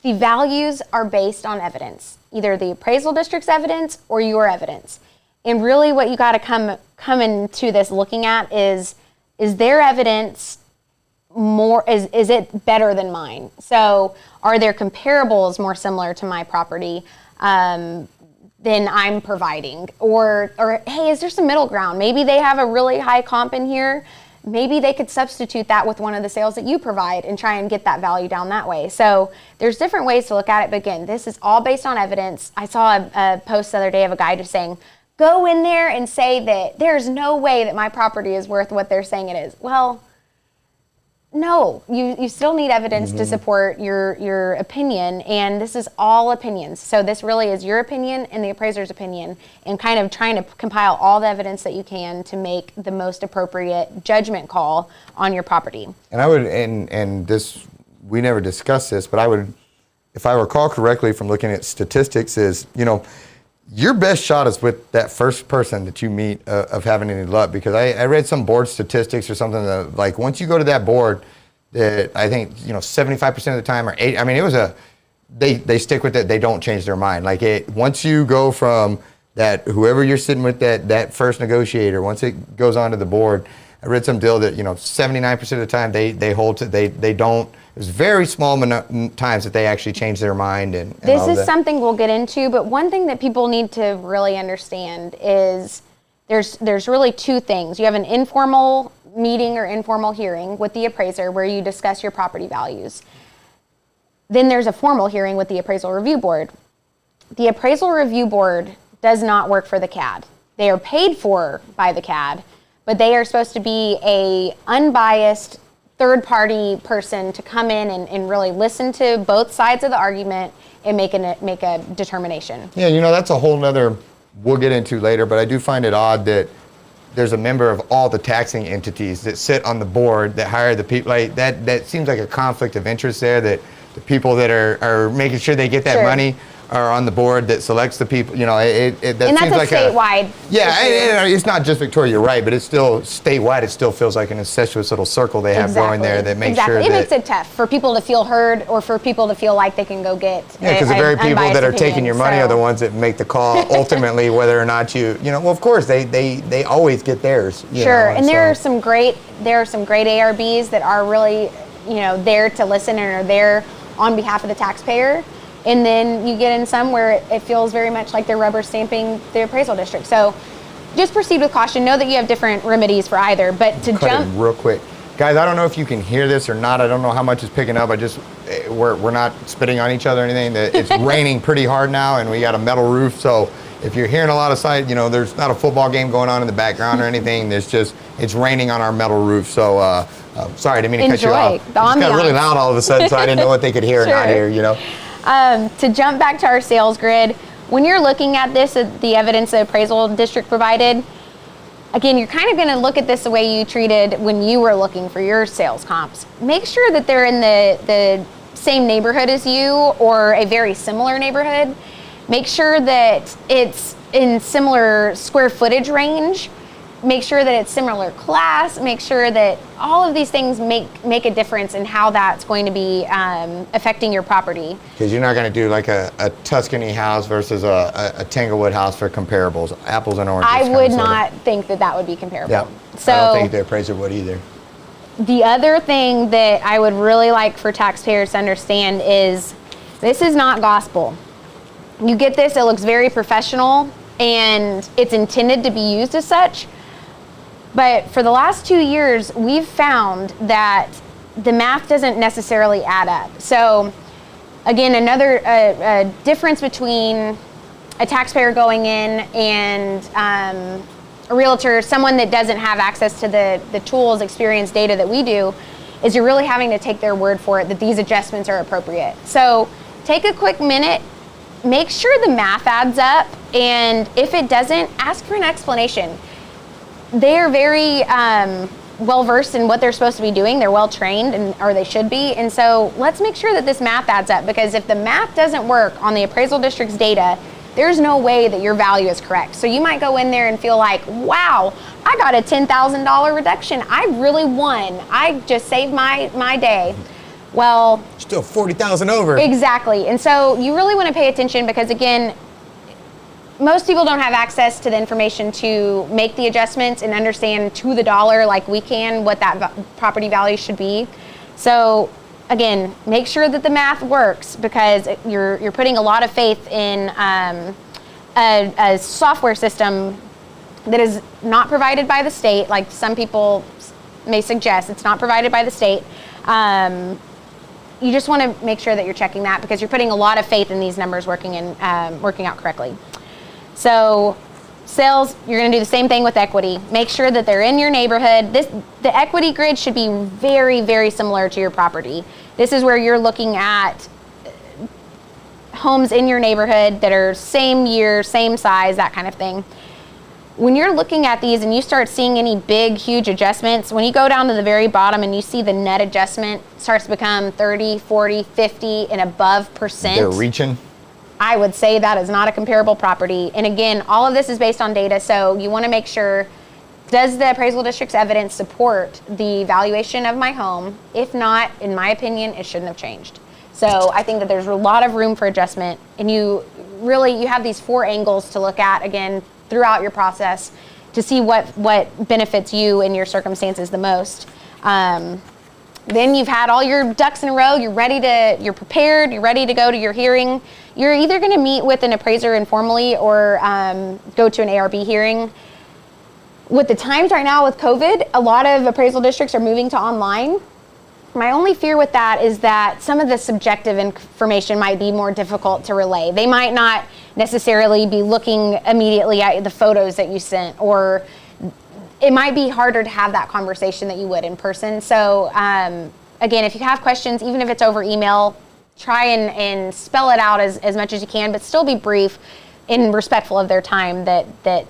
Speaker 3: the values are based on evidence, either the appraisal district's evidence or your evidence. And really what you got to come into this looking at is their evidence more, is it better than mine? So are their comparables more similar to my property? than I'm providing. Or hey, is there some middle ground? Maybe they have a really high comp in here. Maybe they could substitute that with one of the sales that you provide and try and get that value down that way. So there's different ways to look at it. But again, this is all based on evidence. I saw a post the other day of a guy just saying, go in there and say that there's no way that my property is worth what they're saying it is. Well, no, you still need evidence to support your opinion, and this is all opinions. So this really is your opinion and the appraiser's opinion, and kind of trying to compile all the evidence that you can to make the most appropriate judgment call on your property.
Speaker 2: And I would, and this, we never discussed this, but I would, if I recall correctly from looking at statistics, is, your best shot is with that first person that you meet of having any luck, because I read some board statistics or something that, like, once you go to that board, that I think 75% of the time, or 80, I mean, it was they stick with it, they don't change their mind. Like, once you go from that, whoever you're sitting with, that first negotiator, once it goes onto the board, I read some deal that 79% of the time they hold to, they don't. There's very small times that they actually change their mind. And
Speaker 3: this is something we'll get into, but one thing that people need to really understand is there's really two things. You have an informal meeting or informal hearing with the appraiser where you discuss your property values. Then there's a formal hearing with the appraisal review board. The appraisal review board does not work for the CAD. They are paid for by the CAD, but they are supposed to be a unbiased third-party person to come in and really listen to both sides of the argument and make a determination. Yeah,
Speaker 2: that's a whole nother, we'll get into later, but I do find it odd that there's a member of all the taxing entities that sit on the board that hire the people. Like that seems like a conflict of interest there, that the people that are making sure they get that money are on the board that selects the people. That
Speaker 3: and
Speaker 2: seems
Speaker 3: that's
Speaker 2: like
Speaker 3: statewide.
Speaker 2: It's not just Victoria, you're right, but it's still statewide. It still feels like an incestuous little circle they have going there that makes sure that
Speaker 3: it makes it tough for people to feel heard or for people to feel like they can go get.
Speaker 2: Because the very people that are taking your money are the ones that make the call ultimately, whether or not well, of course they always get theirs.
Speaker 3: Sure, and there are some great ARBs that are really there to listen and are there on behalf of the taxpayer. And then you get in some where it feels very much like they're rubber stamping the appraisal district. So just proceed with caution. Know that you have different remedies for either. But to jump
Speaker 2: real quick, guys, I don't know if you can hear this or not. I don't know how much is picking up. We're not spitting on each other or anything. It's raining pretty hard now, and we got a metal roof. So if you're hearing a lot of sight, there's not a football game going on in the background or anything. It's raining on our metal roof. So sorry, I didn't mean to cut you off. It got really loud all of a sudden, so I didn't know what they could hear or not hear.
Speaker 3: To jump back to our sales grid, when you're looking at this, the evidence the appraisal district provided, again, you're kind of going to look at this the way you treated when you were looking for your sales comps. Make sure that they're in the same neighborhood as you or a very similar neighborhood. Make sure that it's in similar square footage range. Make sure that it's similar class. Make sure that all of these things make a difference in how that's going to be affecting your property.
Speaker 2: Because you're not going to do like a Tuscany house versus a Tanglewood house for comparables, apples and oranges.
Speaker 3: I would not think that would be comparable.
Speaker 2: Yeah,
Speaker 3: so,
Speaker 2: I don't think the appraiser would either.
Speaker 3: The other thing that I would really like for taxpayers to understand is this is not gospel. You get this, it looks very professional, and it's intended to be used as such. But for the last 2 years, we've found that the math doesn't necessarily add up. So again, another difference between a taxpayer going in and a realtor, someone that doesn't have access to the tools, experience, data that we do, is you're really having to take their word for it that these adjustments are appropriate. So take a quick minute, make sure the math adds up, and if it doesn't, ask for an explanation. They are very well versed in what they're supposed to be doing. They're well trained, or they should be. And so let's make sure that this math adds up, because if the math doesn't work on the appraisal district's data, there's no way that your value is correct. So you might go in there and feel like, wow, I got a $10,000 reduction. I really won. I just saved my day. Well,
Speaker 2: still 40,000 over.
Speaker 3: Exactly. And so you really want to pay attention, because again, most people don't have access to the information to make the adjustments and understand to the dollar like we can what that property value should be. So again, make sure that the math works, because you're putting a lot of faith in a software system that is not provided by the state, like some people may suggest, it's not provided by the state. You just want to make sure that you're checking that because you're putting a lot of faith in these numbers working out correctly. So sales, you're going to do the same thing with equity. Make sure that they're in your neighborhood. The equity grid should be very, very similar to your property. This is where you're looking at homes in your neighborhood that are same year, same size, that kind of thing. When you're looking at these and you start seeing any big, huge adjustments, when you go down to the very bottom and you see the net adjustment starts to become 30, 40, 50 and above percent.
Speaker 2: They're reaching.
Speaker 3: I would say that is not a comparable property. And again, all of this is based on data, so you want to make sure, does the appraisal district's evidence support the valuation of my home? If not, in my opinion, it shouldn't have changed. So I think that there's a lot of room for adjustment, and you have these 4 angles to look at, again, throughout your process to see what benefits you and your circumstances the most. Then you've had all your ducks in a row, you're prepared, you're ready to go to your hearing. You're either going to meet with an appraiser informally or go to an ARB hearing. With the times right now with COVID, a lot of appraisal districts are moving to online. My only fear with that is that some of the subjective information might be more difficult to relay. They might not necessarily be looking immediately at the photos that you sent, or it might be harder to have that conversation that you would in person. So again, if you have questions, even if it's over email, try and spell it out as much as you can, but still be brief and respectful of their time, that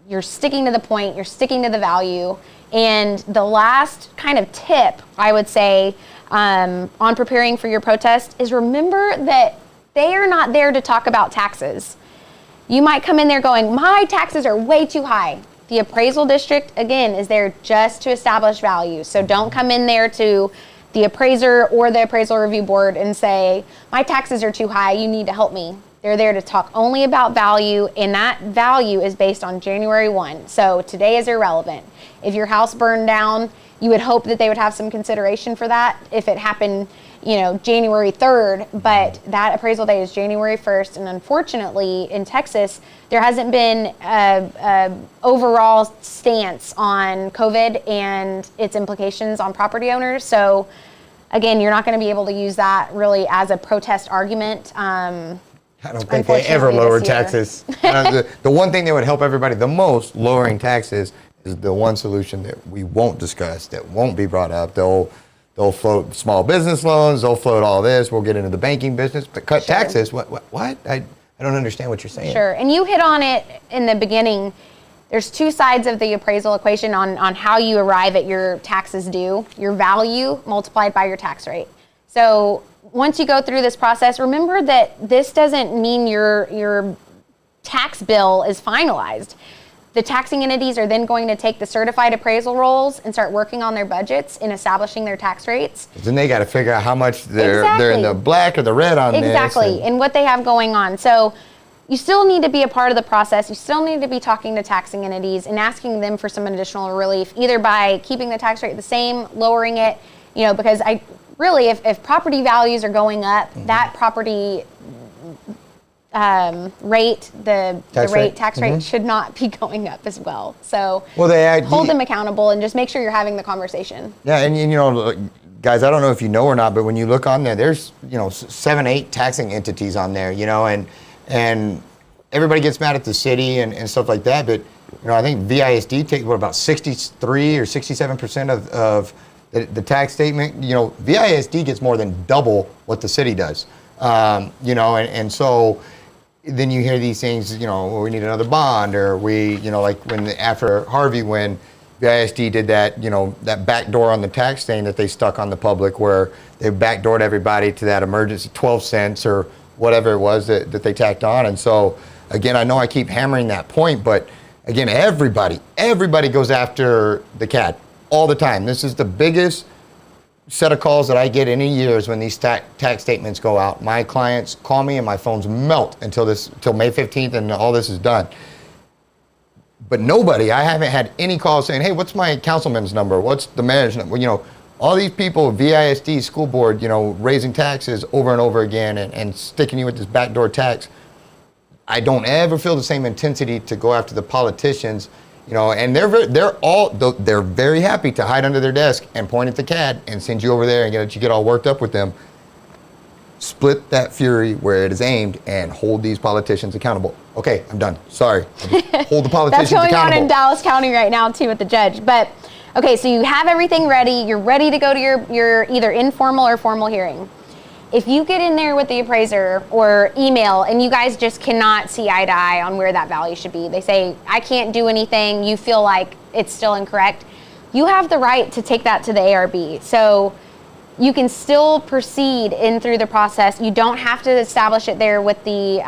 Speaker 3: you're sticking to the point, you're sticking to the value. And the last kind of tip I would say on preparing for your protest is remember that they are not there to talk about taxes. You might come in there going, my taxes are way too high. The appraisal district, again, is there just to establish value. So don't come in there to the appraiser or the appraisal review board and say, my taxes are too high, you need to help me. They're there to talk only about value, and that value is based on January 1. So today is irrelevant. If your house burned down, you would hope that they would have some consideration for that if it happened, January 3rd, but that appraisal day is January 1st. And unfortunately, in Texas, there hasn't been a overall stance on COVID and its implications on property owners. So again, you're not going to be able to use that really as a protest argument.
Speaker 2: I don't think they ever lowered taxes. The one thing that would help everybody the most, lowering taxes, is the one solution that we won't discuss, that won't be brought up. They'll float small business loans, they'll float all this, we'll get into the banking business, but cut taxes, what? I don't understand what you're saying.
Speaker 3: Sure, and you hit on it in the beginning. There's 2 sides of the appraisal equation on how you arrive at your taxes due, your value multiplied by your tax rate. So once you go through this process, remember that this doesn't mean your tax bill is finalized. The taxing entities are then going to take the certified appraisal rolls and start working on their budgets and establishing their tax rates.
Speaker 2: Then they got to figure out how much they're in the black or the red on this.
Speaker 3: Exactly, and what they have going on. So you still need to be a part of the process. You still need to be talking to taxing entities and asking them for some additional relief, either by keeping the tax rate the same, lowering it, because if property values are going up, that property rate, the tax rate should not be going up as well. So hold them accountable and just make sure you're having the conversation.
Speaker 2: Yeah, and guys, I don't know if you know or not, but when you look on there, there's 7, 8 taxing entities on there, and everybody gets mad at the city and stuff like that. But I think VISD takes about 63 or 67% of the tax statement. VISD gets more than double what the city does. And so then you hear these things, we need another bond, or like after Harvey, when VISD did that, that backdoor on the tax thing that they stuck on the public, where they backdoored everybody to that emergency 12 cents or whatever it was that they tacked on. And so, again, I know I keep hammering that point, but again, everybody goes after the CAD all the time. This is the biggest set of calls that I get in a year is when these tax statements go out. My clients call me and my phones melt until May 15th and all this is done. But I haven't had any calls saying, hey, what's my councilman's number? What's the mayor's number? All these people, VISD, school board, raising taxes over and over again and sticking you with this backdoor tax. I don't ever feel the same intensity to go after the politicians, you know, and they're very happy to hide under their desk and point at the CAD and send you over there and get all worked up with them. Split that fury where it is aimed and hold these politicians accountable. Okay, I'm done. Sorry. Hold the politicians accountable.
Speaker 3: That's going on in Dallas County right now too with the judge. But okay, so you have everything ready. You're ready to go to your either informal or formal hearing. If you get in there with the appraiser or email and you guys just cannot see eye to eye on where that value should be, they say, I can't do anything, you feel like it's still incorrect, you have the right to take that to the ARB. So you can still proceed in through the process. You don't have to establish it there with the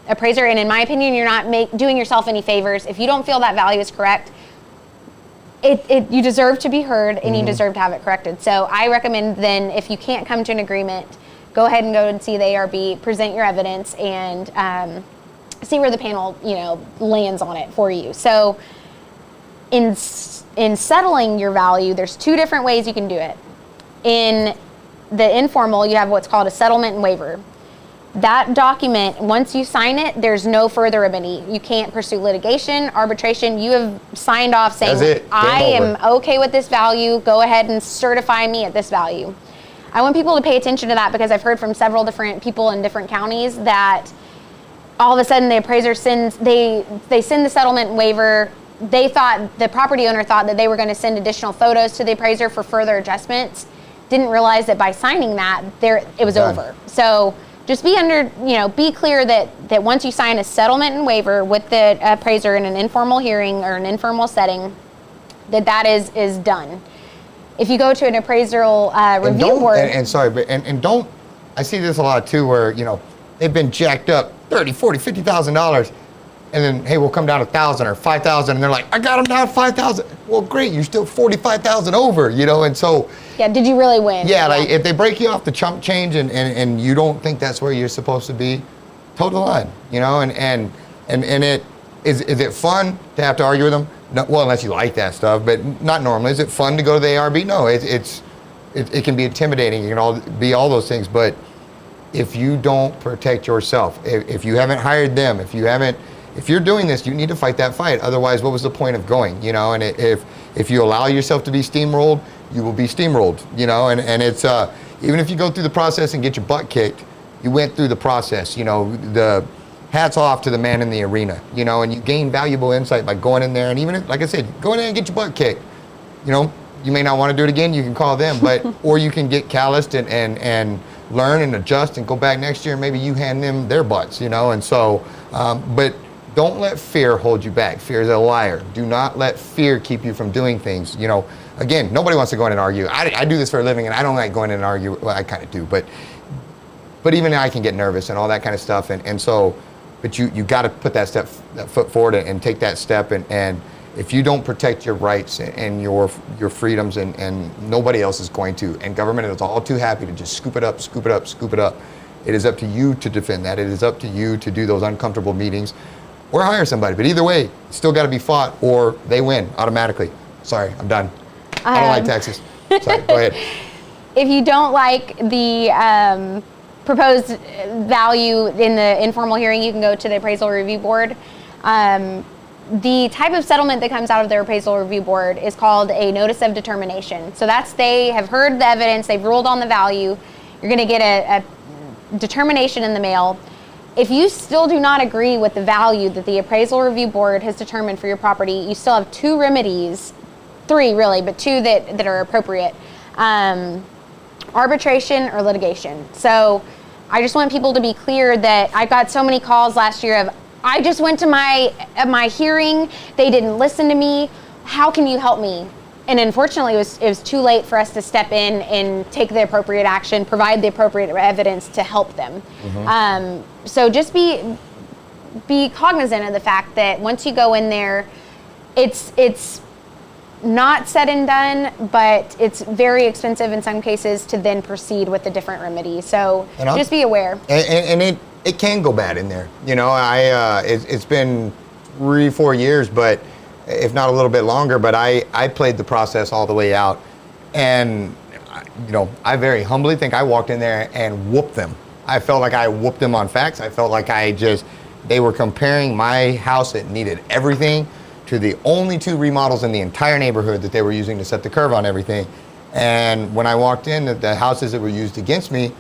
Speaker 3: appraiser. And in my opinion, you're not doing yourself any favors. If you don't feel that value is correct, you deserve to be heard and you deserve to have it corrected. So I recommend then, if you can't come to an agreement, go ahead and go and see the ARB, present your evidence, and see where the panel, lands on it for you. So in settling your value, there's two different ways you can do it. In the informal, you have what's called a settlement and waiver. That document, once you sign it, there's no further remedy. You can't pursue litigation, arbitration. You have signed off saying, I am okay with this value. Go ahead and certify me at this value. I want people to pay attention to that because I've heard from several different people in different counties that all of a sudden the appraiser sends, they send the settlement and waiver. The property owner thought that they were going to send additional photos to the appraiser for further adjustments. Didn't realize that by signing that, it was over. So just be clear that once you sign a settlement and waiver with the appraiser in an informal hearing or an informal setting, that is done. If you go to an appraisal review board,
Speaker 2: don't, I see this a lot too, where they've been jacked up $30,000, $40,000, $50,000, and then hey, we'll come down $1,000 or $5,000, and they're like, I got them down $5,000. Well, great, you're still $45,000 over, and so.
Speaker 3: Yeah, did you really win?
Speaker 2: Yeah, like if they break you off the chump change and you don't think that's where you're supposed to be, toe the line, and is it fun to have to argue with them? No, well, unless you like that stuff, but not normally. Is it fun to go to the ARB? No, it can be intimidating. It can be all those things, but if you don't protect yourself, if you haven't hired them, if you're doing this, you need to fight that fight. Otherwise, what was the point of going? And if you allow yourself to be steamrolled, you will be steamrolled. And it's even if you go through the process and get your butt kicked, you went through the process. The hats off to the man in the arena. And you gain valuable insight by going in there. And even if, like I said, go in there and get your butt kicked. You may not want to do it again. You can call them, or you can get calloused and learn and adjust and go back next year. And maybe you hand them their butts. And so, but. Don't let fear hold you back. Fear is a liar. Do not let fear keep you from doing things. Again, nobody wants to go in and argue. I do this for a living, and I don't like going in and argue. Well, I kind of do, but even I can get nervous and all that kind of stuff. And so, but you got to put that foot forward and take that step. And if you don't protect your rights and your freedoms, and nobody else is going to, and government is all too happy to just scoop it up. It is up to you to defend that. It is up to you to do those uncomfortable meetings. Or hire somebody. But either way, it's still got to be fought or they win automatically. Sorry, I'm done. I don't like taxes. Sorry, go ahead.
Speaker 3: If you don't like the proposed value in the informal hearing, you can go to the appraisal review board. The type of settlement that comes out of their appraisal review board is called a notice of determination. So they have heard the evidence, they've ruled on the value. You're going to get a determination in the mail. If you still do not agree with the value that the appraisal review board has determined for your property, you still have two remedies, three really, but two that are appropriate. Arbitration or litigation. So I just want people to be clear that I got so many calls last year of, I just went to my hearing, they didn't listen to me, how can you help me? And unfortunately, it was too late for us to step in and take the appropriate action, provide the appropriate evidence to help them. So just be cognizant of the fact that once you go in there, it's not said and done, but it's very expensive in some cases to then proceed with the different remedy. So just be aware.
Speaker 2: And it can go bad in there. It's been 3-4 years, but if not a little bit longer, but I played the process all the way out. And, I very humbly think I walked in there and whooped them. I felt like I whooped them on facts. I felt like I just they were comparing my house that needed everything to the only 2 remodels in the entire neighborhood that they were using to set the curve on everything. And when I walked in, the houses that were used against me,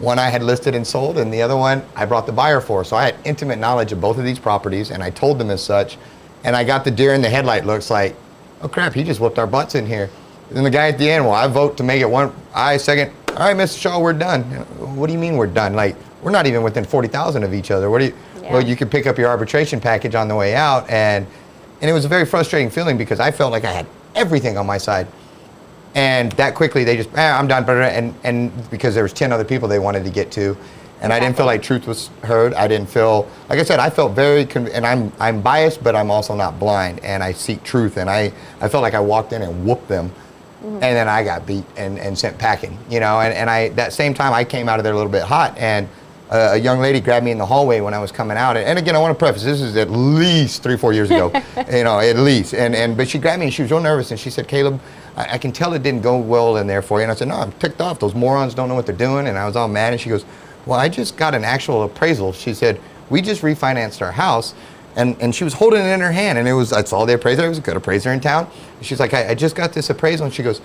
Speaker 2: one I had listed and sold, and the other one I brought the buyer for. So I had intimate knowledge of both of these properties, and I told them as such. And I got the deer in the headlight looks like, oh crap, he just whooped our butts in here. And then the guy at the end, well, I vote to make it one, I second. All right, Mr. Shaw, we're done. What do you mean we're done? Like, we're not even within 40,000 of each other. What do you? Yeah. Well, you could pick up your arbitration package on the way out, and it was a very frustrating feeling because I felt like I had everything on my side. And that quickly, they just, I'm done. And because there was 10 other people they wanted to get to, and I didn't feel like truth was heard. I didn't feel, like I said, I felt very, and I'm biased, but I'm also not blind, and I seek truth. And I felt like I walked in and whooped them, and then I got beat and sent packing, you know. And I that same time I came out of there a little bit hot, and a young lady grabbed me in the hallway when I was coming out. And again, I want to preface, this is at least 3-4 years ago, you know, at least. But she grabbed me and she was real nervous, and she said, Caleb, I can tell it didn't go well in there for you. And I said, no, I'm ticked off. Those morons don't know what they're doing. And I was all mad. And she goes, well, I just got an actual appraisal. She said, we just refinanced our house. And she was holding it in her hand. And I saw the appraiser. It was a good appraiser in town. And she's like, I just got this appraisal. And she goes,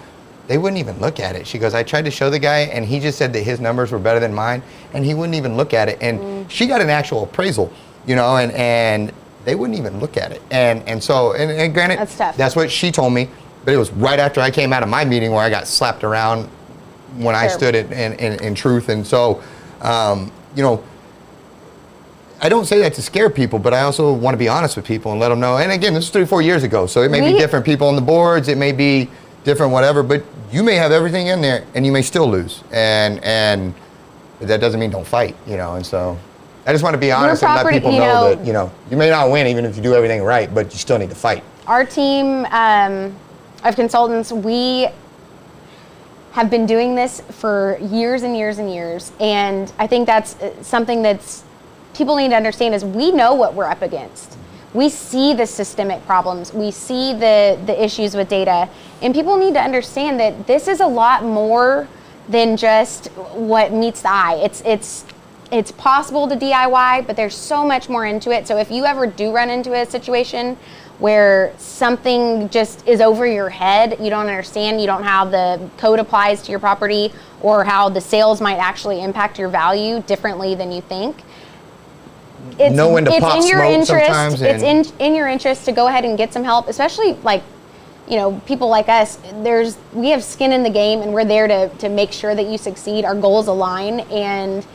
Speaker 2: they wouldn't even look at it. She goes, I tried to show the guy, and he just said that his numbers were better than mine, and he wouldn't even look at it. And she got an actual appraisal, you know, and they wouldn't even look at it. And so granted,
Speaker 3: that's tough.
Speaker 2: That's what she told me. But it was right after I came out of my meeting where I got slapped around when I stood in truth. And so, you know, I don't say that to scare people, but I also want to be honest with people and let them know. And again, this is 3-4 years ago, so it may be different people on the boards. It may be different whatever, but you may have everything in there and you may still lose. And that doesn't mean don't fight, you know. And so I just want to be honest and let people know that, you know, you may not win even if you do everything right, but you still need to fight.
Speaker 3: Our team of consultants, we have been doing this for years and years and years. And I think that's something that's people need to understand is we know what we're up against. We see the systemic problems. We see the issues with data. And people need to understand that this is a lot more than just what meets the eye. It's possible to DIY, but there's so much more into it. So if you ever do run into a situation where something just is over your head, you don't understand, you don't know how the code applies to your property or how the sales might actually impact your value differently than you think, it's in your interest. It's in your interest to go ahead and get some help, especially like, you know, people like us. We have skin in the game, and we're there to make sure that you succeed. Our goals align, and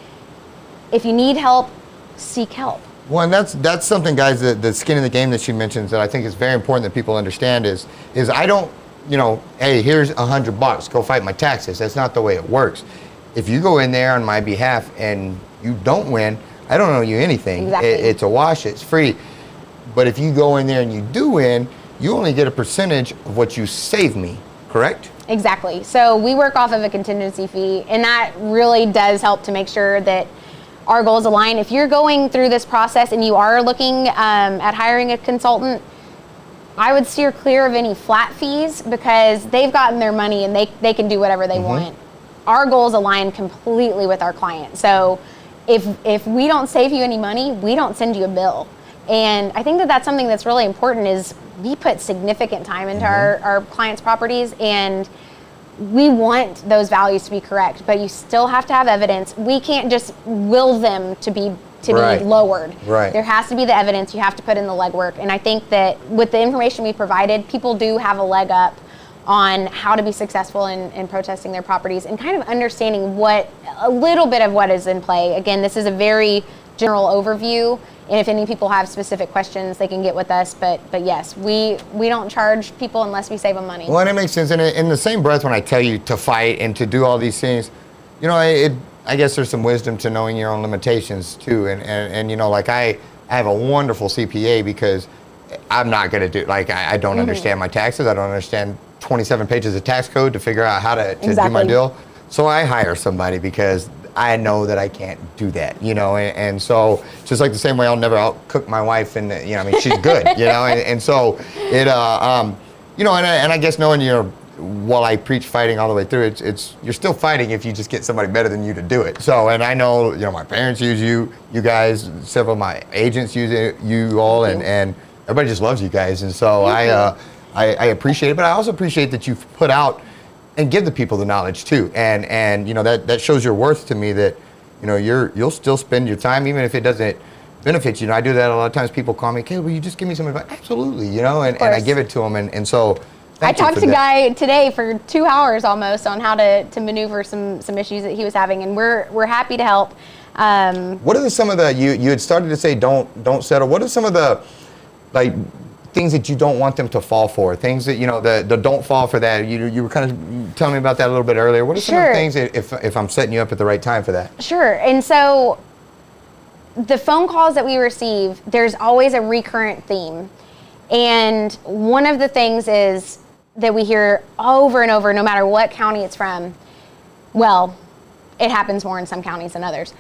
Speaker 3: if you need help, seek help.
Speaker 2: Well, and that's something, guys. The skin in the game that she mentions that I think is very important that people understand is I don't, you know, hey, here's $100, go fight my taxes. That's not the way it works. If you go in there on my behalf and you don't win, I don't owe you anything.
Speaker 3: Exactly.
Speaker 2: It's a wash, it's free. But if you go in there and you do win, you only get a percentage of what you save me, correct?
Speaker 3: Exactly. So we work off of a contingency fee, and that really does help to make sure that our goals align. If you're going through this process and you are looking at hiring a consultant, I would steer clear of any flat fees because they've gotten their money and they can do whatever they want. Our goals align completely with our client. So if we don't save you any money, we don't send you a bill. And I think that that's something that's really important is we put significant time into our clients' properties, and we want those values to be correct, but you still have to have evidence. We can't just will them to be lowered.
Speaker 2: Right.
Speaker 3: There has to be the evidence. You have to put in the legwork. And I think that with the information we provided, people do have a leg up on how to be successful in protesting their properties and kind of understanding a little bit of what is in play. Again, this is a very general overview, and if any people have specific questions, they can get with us. But yes, we don't charge people unless we save them money.
Speaker 2: Well, and it makes sense. And in the same breath, when I tell you to fight and to do all these things, you know, I guess there's some wisdom to knowing your own limitations too. And you know, like I have a wonderful CPA because I'm not going to do, like, I don't understand my taxes. I don't understand 27 pages of tax code to figure out how to do my deal. So I hire somebody because I know that I can't do that, you know, and so just like the same way I'll never outcook my wife, and you know, I mean, she's good, you know, and so it, you know, and I guess knowing while I preach fighting all the way through, it's you're still fighting if you just get somebody better than you to do it. So, and I know, my parents use you guys, several of my agents use it, you all, and everybody just loves you guys. And so I appreciate it, but I also appreciate that you've put out and give the people the knowledge too. And that shows your worth to me, that, you'll still spend your time, even if it doesn't benefit you. I do that a lot of times. People call me, "Okay, will you just give me some advice?" Absolutely, and I give it to them. And so,
Speaker 3: I talked to Guy today for 2 hours almost on how to maneuver some issues that he was having, and we're happy to help.
Speaker 2: What are some of the, you had started to say don't settle. What are some of the things that you don't want them to fall for? Things that the don't fall for that. You were kind of telling me about that a little bit earlier. What are some of the things that, if I'm setting you up at the right time for that? Sure.
Speaker 3: And so the phone calls that we receive, there's always a recurrent theme, and one of the things is that we hear over and over, no matter what county it's from. Well, it happens more in some counties than others.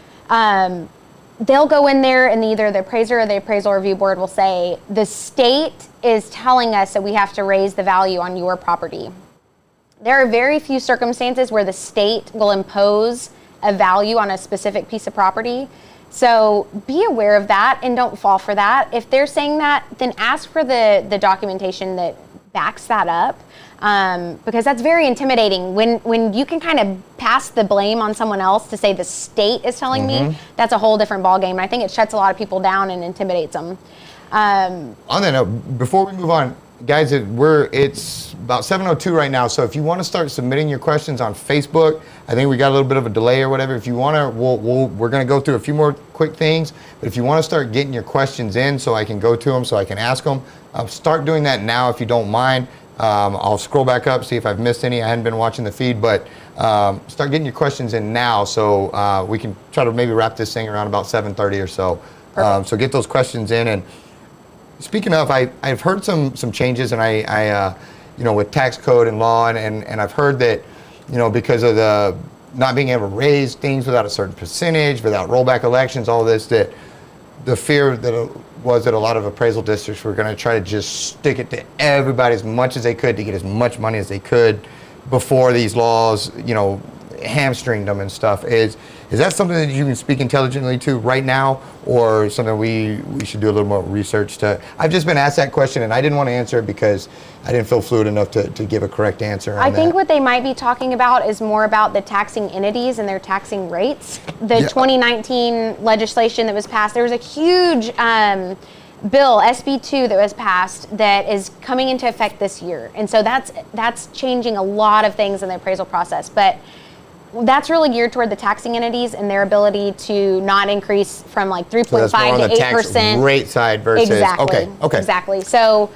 Speaker 3: They'll go in there and either the appraiser or the appraisal review board will say, the state is telling us that we have to raise the value on your property. There are very few circumstances where the state will impose a value on a specific piece of property. So be aware of that and don't fall for that. If they're saying that, then ask for the documentation that backs that up, because that's very intimidating. When you can kind of pass the blame on someone else to say the state is telling me, that's a whole different ballgame. And I think it shuts a lot of people down and intimidates them.
Speaker 2: On that note, before we move on, guys, it's about 7:02 right now. So if you want to start submitting your questions on Facebook, I think we got a little bit of a delay or whatever. If you want to, we're going to go through a few more quick things. But if you want to start getting your questions in so I can go to them, so I can ask them, start doing that now if you don't mind. I'll scroll back up, see if I've missed any. I hadn't been watching the feed, but start getting your questions in now so we can try to maybe wrap this thing around about 7:30 or so. So get those questions in. And speaking of, I've heard some changes, and I with tax code and law, and I've heard that, because of the not being able to raise things without a certain percentage, without rollback elections, all this, that the fear that was that a lot of appraisal districts were going to try to just stick it to everybody as much as they could to get as much money as they could before these laws, hamstringed them and stuff. Is that something that you can speak intelligently to right now, or something we should do a little more research to? I've just been asked that question, and I didn't want to answer it because I didn't feel fluid enough to give a correct answer.
Speaker 3: I think what they might be talking about is more about the taxing entities and their taxing rates. The 2019 legislation that was passed, there was a huge bill, SB2, that was passed that is coming into effect this year. And so that's changing a lot of things in the appraisal process. But that's really geared toward the taxing entities and their ability to not increase from 3.5 to 8%.
Speaker 2: Tax rate side versus
Speaker 3: exactly. Exactly. So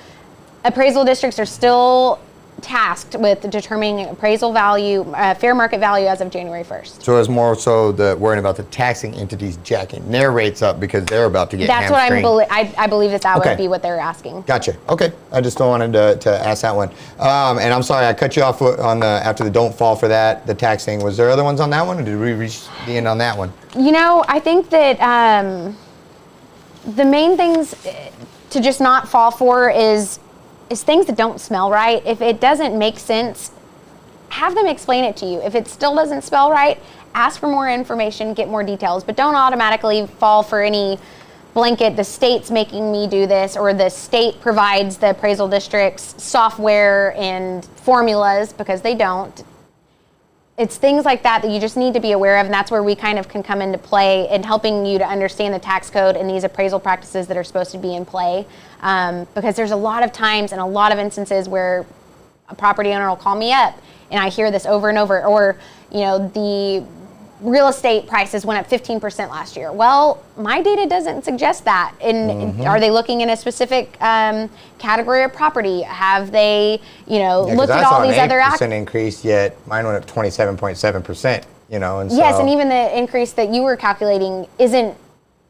Speaker 3: appraisal districts are still tasked with determining appraisal value, fair market value as of January 1st.
Speaker 2: So it's more so worrying about the taxing entities jacking their rates up because they're about to get hamstringed.
Speaker 3: That's what I believe that would be what they're asking.
Speaker 2: Gotcha. Okay. I just wanted to ask that one. And I'm sorry I cut you off on after the don't fall for that, the taxing. Was there other ones on that one, or did we reach the end on that one?
Speaker 3: I think that the main things to just not fall for is things that don't smell right. If it doesn't make sense, have them explain it to you. If it still doesn't smell right, ask for more information, get more details, but don't automatically fall for any blanket, the state's making me do this, or the state provides the appraisal district's software and formulas, because they don't. It's things like that you just need to be aware of, and that's where we kind of can come into play in helping you to understand the tax code and these appraisal practices that are supposed to be in play. Because there's a lot of times and a lot of instances where a property owner will call me up, and I hear this over and over, or the real estate prices went up 15% last year. Well, my data doesn't suggest that. And are they looking in a specific category of property? Have they, looked at all these other
Speaker 2: actions? 8% increase, yet mine went up 27.7%. And
Speaker 3: yes, and even the increase that you were calculating isn't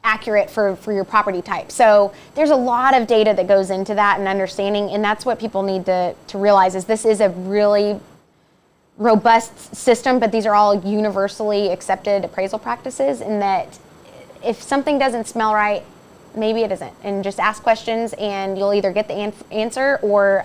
Speaker 3: accurate for your property type. So there's a lot of data that goes into that and understanding, and that's what people need to realize is this is a really robust system, but these are all universally accepted appraisal practices, and that if something doesn't smell right, maybe it isn't. And just ask questions, and you'll either get the answer or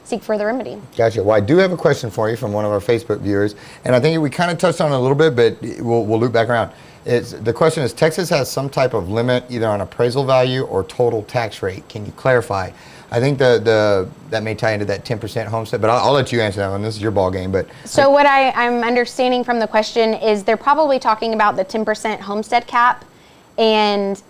Speaker 3: seek further remedy.
Speaker 2: Gotcha. Well, I do have a question for you from one of our Facebook viewers, and I think we kind of touched on it a little bit, but we'll loop back around. The question is, Texas has some type of limit either on appraisal value or total tax rate. Can you clarify? I think that may tie into that 10% homestead, but I'll let you answer that one. This is your ball game. But
Speaker 3: so what I'm understanding from the question is they're probably talking about the 10% homestead cap, and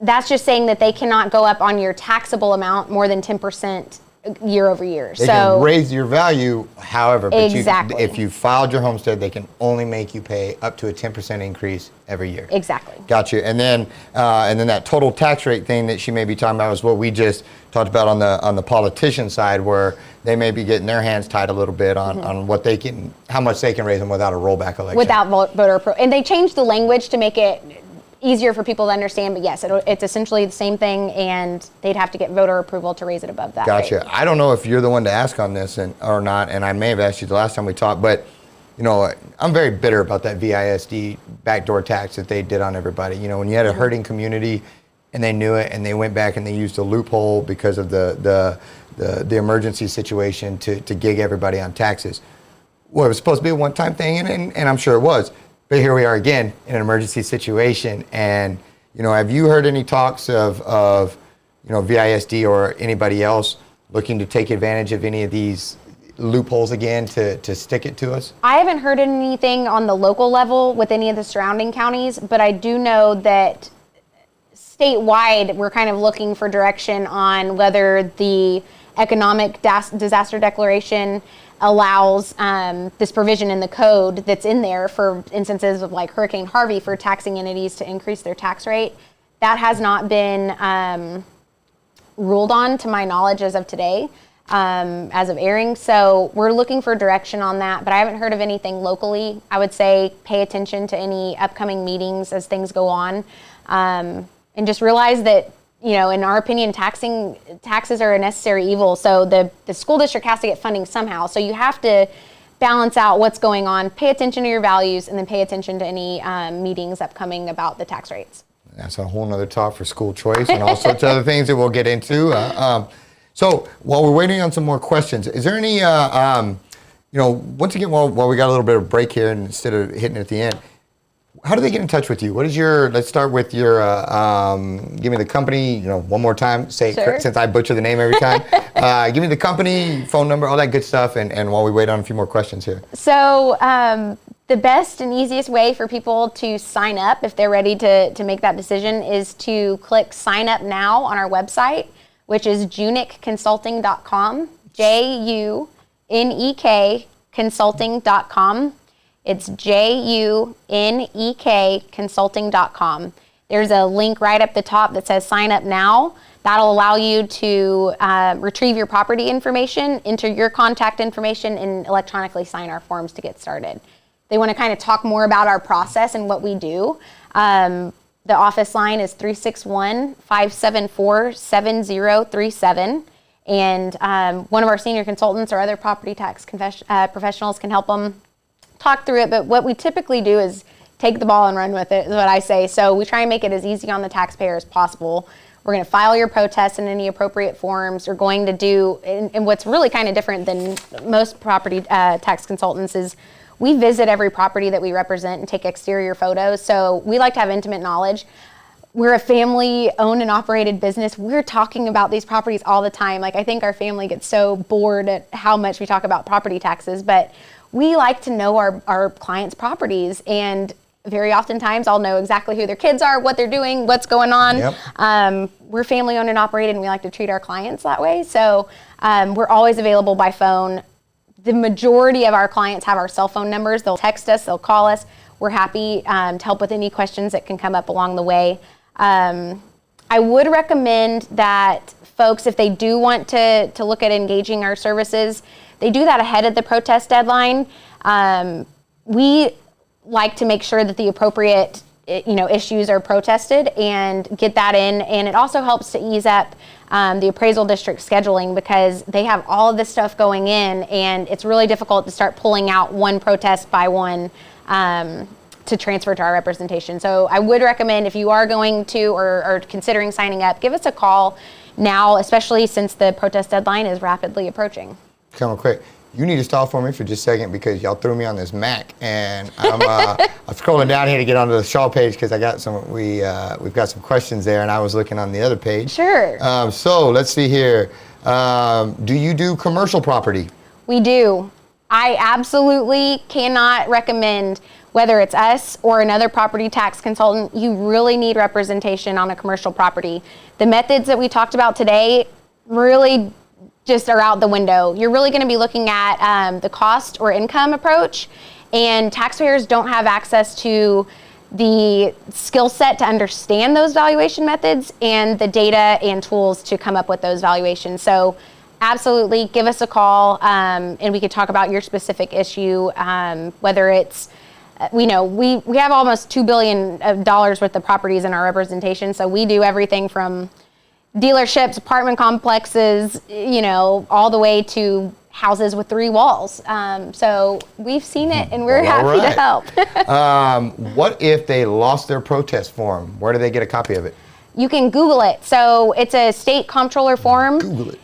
Speaker 3: that's just saying that they cannot go up on your taxable amount more than 10% year over year.
Speaker 2: They can raise your value, however, but
Speaker 3: exactly.
Speaker 2: If you filed your homestead, they can only make you pay up to a 10% increase every year.
Speaker 3: Exactly.
Speaker 2: Gotcha. And then that total tax rate thing that she may be talking about is what we just talked about on the politician side, where they may be getting their hands tied a little bit on what they can, how much they can raise them without a rollback election.
Speaker 3: Without voter approval. And they changed the language to make it easier for people to understand, but yes, it's essentially the same thing, and they'd have to get voter approval to raise it above that
Speaker 2: Gotcha.
Speaker 3: rate.
Speaker 2: I don't know if you're the one to ask on this or not, and I may have asked you the last time we talked, but I'm very bitter about that VISD backdoor tax that they did on everybody. When you had a hurting community and they knew it, and they went back and they used a loophole because of the emergency situation to gig everybody on taxes. Well, it was supposed to be a one-time thing, and I'm sure it was. But here we are again in an emergency situation, and have you heard any talks of VISD or anybody else looking to take advantage of any of these loopholes again to stick it to us?
Speaker 3: I haven't heard anything on the local level with any of the surrounding counties, but I do know that statewide we're kind of looking for direction on whether the economic disaster declaration allows this provision in the code that's in there for instances of like Hurricane Harvey for taxing entities to increase their tax rate. That has not been ruled on, to my knowledge, as of today, as of airing. So we're looking for direction on that, but I haven't heard of anything locally. I would say pay attention to any upcoming meetings as things go on, and just realize that in our opinion, taxes are a necessary evil. So the school district has to get funding somehow. So you have to balance out what's going on, pay attention to your values, and then pay attention to any meetings upcoming about the tax rates.
Speaker 2: That's a whole nother talk for school choice and all sorts of other things that we'll get into. So while we're waiting on some more questions, is there any, once again, while we got a little bit of break here and instead of hitting it at the end, how do they get in touch with you? What is let's start with your, give me the company, one more time, say
Speaker 3: Sure.
Speaker 2: Since I butcher the name every time. Give me the company, phone number, all that good stuff, and while we wait on a few more questions here.
Speaker 3: So the best and easiest way for people to sign up if they're ready to make that decision is to click sign up now on our website, which is junek JUNEK consulting.com. It's JUNEK consulting.com. There's a link right up the top that says sign up now. That'll allow you to retrieve your property information, enter your contact information, and electronically sign our forms to get started. They want to kind of talk more about our process and what we do. The office line is 361-574-7037. And one of our senior consultants or other property tax professionals can help them talk through it. But what we typically do is take the ball and run with it, is what I say. So we try and make it as easy on the taxpayer as possible. We're going to file your protest in any appropriate forms. We're going to do, and what's really kind of different than most property tax consultants is we visit every property that we represent and take exterior photos. So we like to have intimate knowledge. We're a family-owned and operated business. We're talking about these properties all the time. Like, I think our family gets so bored at how much we talk about property taxes, but we like to know our clients' properties, and very oftentimes I'll know exactly who their kids are, what they're doing, what's going on.
Speaker 2: Yep.
Speaker 3: We're family-owned and operated, and we like to treat our clients that way. So we're always available by phone. The majority of our clients have our cell phone numbers. They'll text us, they'll call us. We're happy to help with any questions that can come up along the way. I would recommend that folks, if they do want to look at engaging our services, they do that ahead of the protest deadline. We like to make sure that the appropriate issues are protested and get that in. And it also helps to ease up the appraisal district scheduling, because they have all of this stuff going in, and it's really difficult to start pulling out one protest by one to to transfer to our representation. So I would recommend, if you are going to or considering signing up, give us a call now, especially since the protest deadline is rapidly approaching.
Speaker 2: Come on, quick. You need to stop for me for just a second because y'all threw me on this Mac, and I'm scrolling down here to get onto the Shaw page because I got we've got some questions there, and I was looking on the other page.
Speaker 3: Sure.
Speaker 2: So let's see here. Do you do commercial property?
Speaker 3: We do. I absolutely cannot recommend, whether it's us or another property tax consultant, you really need representation on a commercial property. The methods that we talked about today really just are out the window. You're really going to be looking at the cost or income approach, and taxpayers don't have access to the skill set to understand those valuation methods and the data and tools to come up with those valuations. So absolutely give us a call, and we could talk about your specific issue, whether it's we have almost $2 billion worth of properties in our representation, so we do everything from dealerships, apartment complexes, all the way to houses with 3 walls. So we've seen it, and we're happy to help.
Speaker 2: What if they lost their protest form? Where do they get a copy of it?
Speaker 3: You can Google it. So it's a state comptroller form.
Speaker 2: Google it.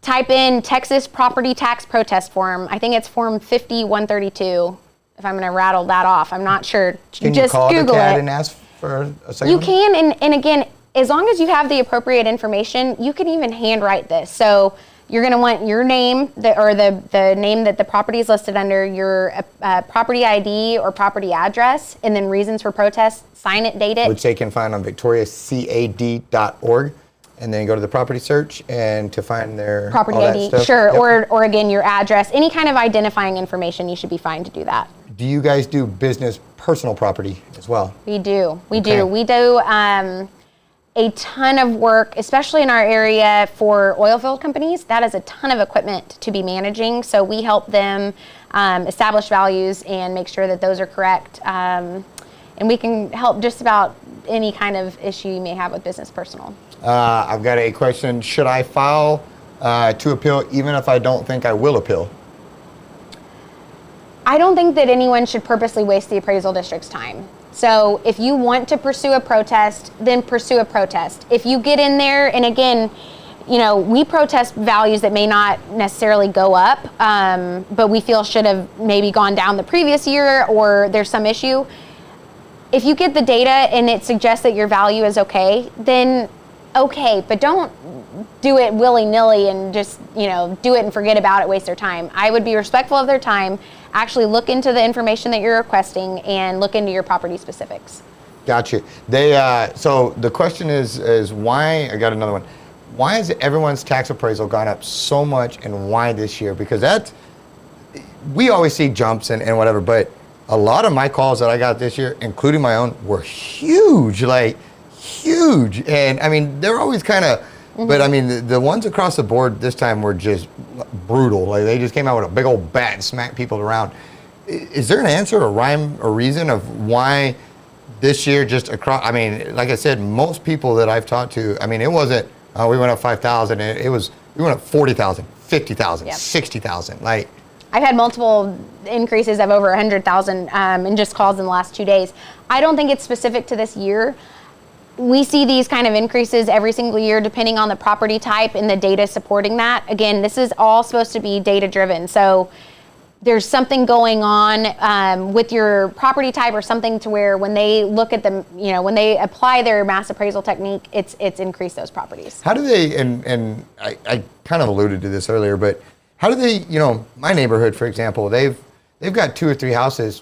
Speaker 3: Type in Texas property tax protest form. I think it's form 5132. If I'm going to rattle that off, I'm not sure.
Speaker 2: Can
Speaker 3: just
Speaker 2: you call
Speaker 3: Google
Speaker 2: the CAD
Speaker 3: it
Speaker 2: and ask for a second?
Speaker 3: You can, and again, as long as you have the appropriate information, you can even handwrite this. So you're going to want your name, the name that the property is listed under, your property ID or property address, and then reasons for protest. Sign it, date it.
Speaker 2: Which they can find on victoriacad.org, and then go to the property search and to find their
Speaker 3: property ID. Sure, yep. or again, your address, any kind of identifying information, you should be fine to do that.
Speaker 2: Do you guys do business personal property as well?
Speaker 3: We do. We do a ton of work, especially in our area for oil field companies. That is a ton of equipment to be managing. So we help them establish values and make sure that those are correct. And we can help just about any kind of issue you may have with business personal.
Speaker 2: I've got a question. Should I file to appeal even if I don't think I will appeal?
Speaker 3: I don't think that anyone should purposely waste the appraisal district's time. So if you want to pursue a protest, then pursue a protest. If you get in there, and again, we protest values that may not necessarily go up, but we feel should have maybe gone down the previous year, or there's some issue. If you get the data and it suggests that your value is okay, then okay, but don't do it willy-nilly and just, do it and forget about it, waste their time. I would be respectful of their time, actually look into the information that you're requesting, and look into your property specifics.
Speaker 2: Gotcha. So the question is why, I got another one. Why has everyone's tax appraisal gone up so much, and why this year? Because we always see jumps and whatever, but a lot of my calls that I got this year, including my own, were huge, like huge. And I mean, they're always kind of, but I mean, the ones across the board this time were just brutal. Like they just came out with a big old bat and smacked people around. Is there an answer, a rhyme, or reason of why this year just across? I mean, like I said, most people that I've talked to, I mean, it wasn't, we went up 5,000. It was, we went up 40,000, 50,000, yep. 60,000. Like,
Speaker 3: I've had multiple increases of over 100,000 in just calls in the last 2 days. I don't think it's specific to this year. We see these kind of increases every single year depending on the property type and the data supporting that. Again, this is all supposed to be data driven. So there's something going on with your property type or something to where when they look at them, when they apply their mass appraisal technique, it's increased those properties.
Speaker 2: How do they, and I kind of alluded to this earlier, but how do they, my neighborhood, for example, they've got 2 or 3 houses,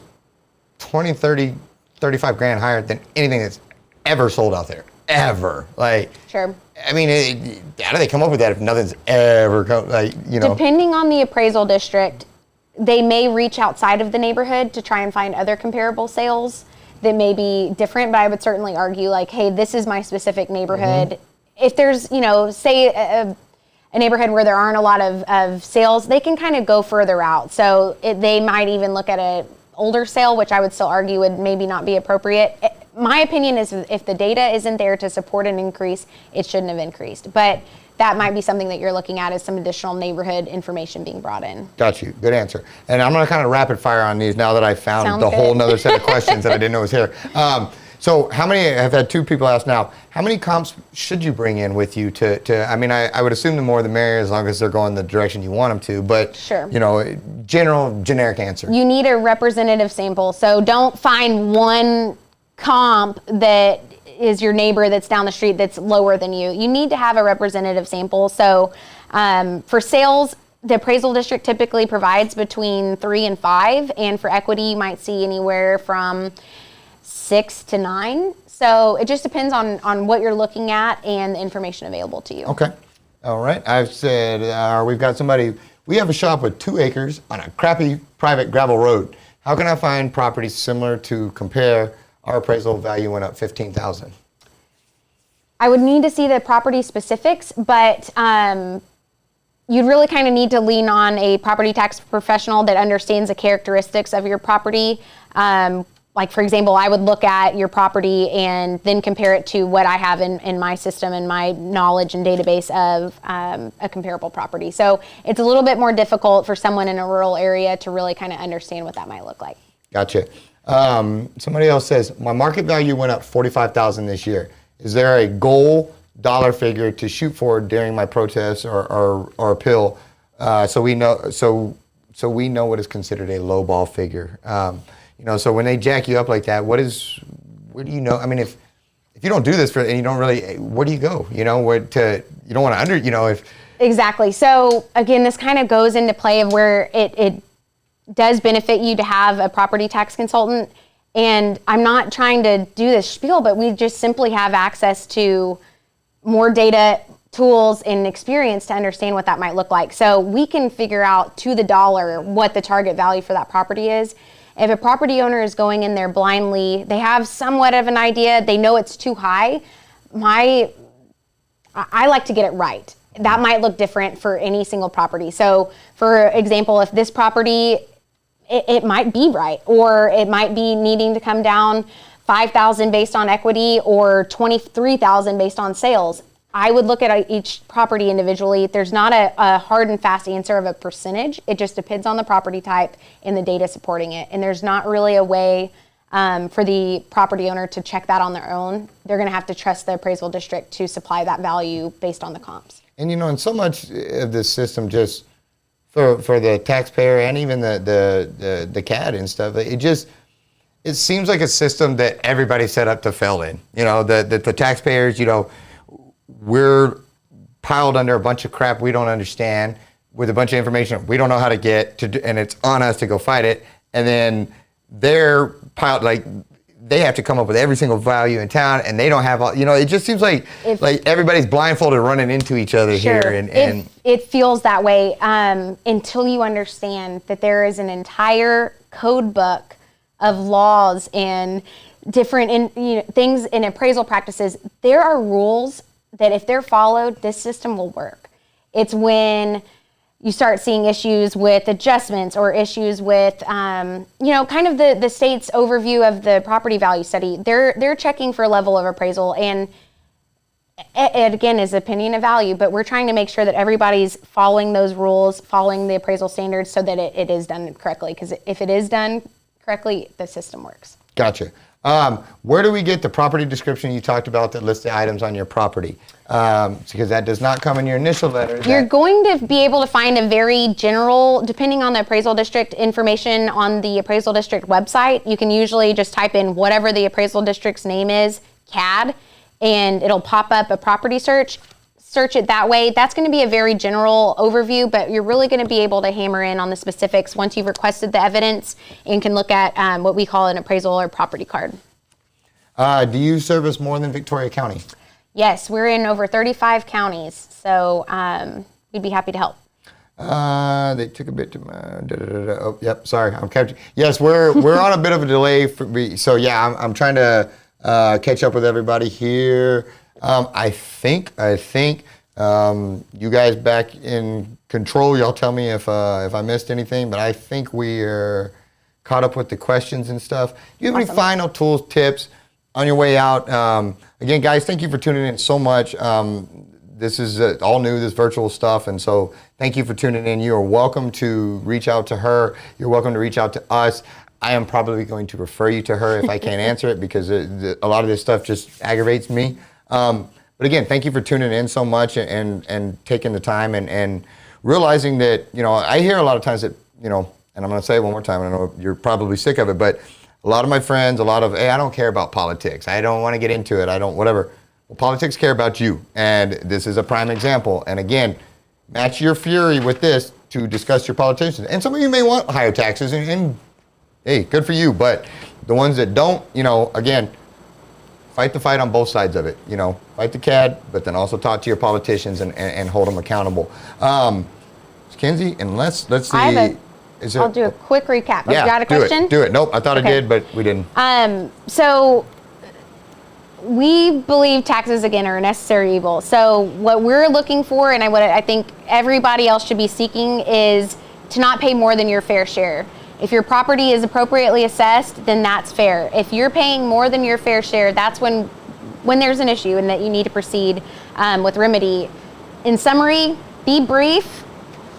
Speaker 2: 20, 30, 35 grand higher than anything that's ever sold out there, ever. Like,
Speaker 3: sure.
Speaker 2: I mean, how do they come up with that if nothing's ever come,
Speaker 3: Depending on the appraisal district, they may reach outside of the neighborhood to try and find other comparable sales that may be different, but I would certainly argue like, hey, this is my specific neighborhood. Mm-hmm. If there's, say a neighborhood where there aren't a lot of sales, they can kind of go further out. So they might even look at an older sale, which I would still argue would maybe not be appropriate. My opinion is if the data isn't there to support an increase, it shouldn't have increased. But that might be something that you're looking at as some additional neighborhood information being brought in.
Speaker 2: Got you. Good answer. And I'm going to kind of rapid fire on these now that I found
Speaker 3: Sounds
Speaker 2: the
Speaker 3: good.
Speaker 2: whole nother set of questions that I didn't know was here. So how many, I've had 2 people ask now, how many comps should you bring in with you I mean, I would assume the more the merrier as long as they're going the direction you want them to, but,
Speaker 3: Sure.
Speaker 2: you know, generic answer.
Speaker 3: You need a representative sample. So don't find one comp that is your neighbor that's down the street that's lower than you. You need to have a representative sample. So for sales, the appraisal district typically provides between 3 and 5, and for equity, you might see anywhere from 6 to 9. So it just depends on what you're looking at and the information available to you.
Speaker 2: Okay. All right. I've said we've got somebody, we have a shop with 2 acres on a crappy private gravel road. How can I find properties similar to compare? Our appraisal value went up $15,000.
Speaker 3: I would need to see the property specifics, but you'd really kind of need to lean on a property tax professional that understands the characteristics of your property. Like, for example, I would look at your property and then compare it to what I have in my system and my knowledge and database of a comparable property. So it's a little bit more difficult for someone in a rural area to really kind of understand what that might look like.
Speaker 2: Gotcha. Somebody else says, my market value went up $45,000 this year. Is there a goal dollar figure to shoot for during my protest or appeal, so we know what is considered a low ball figure? You know, so when they jack you up like that, where do you know? I mean, if you don't do this and you don't really, where do you go? You know, you don't want to if.
Speaker 3: Exactly. So again, this kind of goes into play of where it does benefit you to have a property tax consultant. And I'm not trying to do this spiel, but we just simply have access to more data, tools, and experience to understand what that might look like. So we can figure out to the dollar what the target value for that property is. If a property owner is going in there blindly, they have somewhat of an idea, they know it's too high. I like to get it right. That might look different for any single property. So for example, if this property, it might be right, or it might be needing to come down $5,000 based on equity or $23,000 based on sales. I would look at each property individually. There's not a hard and fast answer of a percentage. It just depends on the property type and the data supporting it. And there's not really a way for the property owner to check that on their own. They're going to have to trust the appraisal district to supply that value based on the comps.
Speaker 2: And and so much of this system just for the taxpayer and even the CAD and stuff, it seems like a system that everybody's set up to fail in. The taxpayers, we're piled under a bunch of crap we don't understand with a bunch of information we don't know how to get to, and it's on us to go fight it. And then they're piled, like, they have to come up with every single value in town, and they don't have all, it just seems like everybody's blindfolded running into each other here. And
Speaker 3: it feels that way until you understand that there is an entire code book of laws and different things in appraisal practices. There are rules that if they're followed, this system will work. It's when you start seeing issues with adjustments or issues with, kind of the state's overview of the property value study. They're checking for a level of appraisal, and it again is opinion of value, but we're trying to make sure that everybody's following those rules, following the appraisal standards so that it is done correctly. Because if it is done correctly, the system works.
Speaker 2: Gotcha. Where do we get the property description you talked about that lists the items on your property? Because that does not come in your initial letter.
Speaker 3: You're going to be able to find a very general, depending on the appraisal district, information on the appraisal district website. You can usually just type in whatever the appraisal district's name is, CAD, and it'll pop up a property search. Search it that way. That's going to be a very general overview, but you're really going to be able to hammer in on the specifics once you've requested the evidence and can look at what we call an appraisal or property card.
Speaker 2: Do you service more than Victoria County?
Speaker 3: Yes, we're in over 35 counties, so we'd be happy to help.
Speaker 2: They took a bit to my, oh, yep, sorry, I'm catching. Yes, we're on a bit of a delay, so yeah, I'm trying to catch up with everybody here. I think you guys back in control. Y'all tell me if I missed anything, but I think we are caught up with the questions and stuff. Do you have any final tools, tips on your way out? Again, guys, thank you for tuning in so much. this is all new, this virtual stuff. And so thank you for tuning in. You are welcome to reach out to her. You're welcome to reach out to us. I am probably going to refer you to her if I can't answer it, because a lot of this stuff just aggravates me. But again, thank you for tuning in so much and taking the time and realizing that, I hear a lot of times that, and I'm going to say it one more time, I know you're probably sick of it, but a lot of my friends, hey, I don't care about politics. I don't want to get into it. I don't, whatever. Well, politics care about you. And this is a prime example. And again, match your fury with this to discuss your politicians. And some of you may want higher taxes, and hey, good for you. But the ones that don't, again, fight the fight on both sides of it. Fight the CAD, but then also talk to your politicians and hold them accountable. Kinsey, and let's see.
Speaker 3: I'll do a quick recap.
Speaker 2: Yeah,
Speaker 3: you got a question?
Speaker 2: Do it. Nope, I thought I did, but we didn't.
Speaker 3: So we believe taxes, again, are a necessary evil. So what we're looking for, and what I think everybody else should be seeking, is to not pay more than your fair share. If your property is appropriately assessed, then that's fair. If you're paying more than your fair share, that's when there's an issue and that you need to proceed with remedy. In summary, be brief,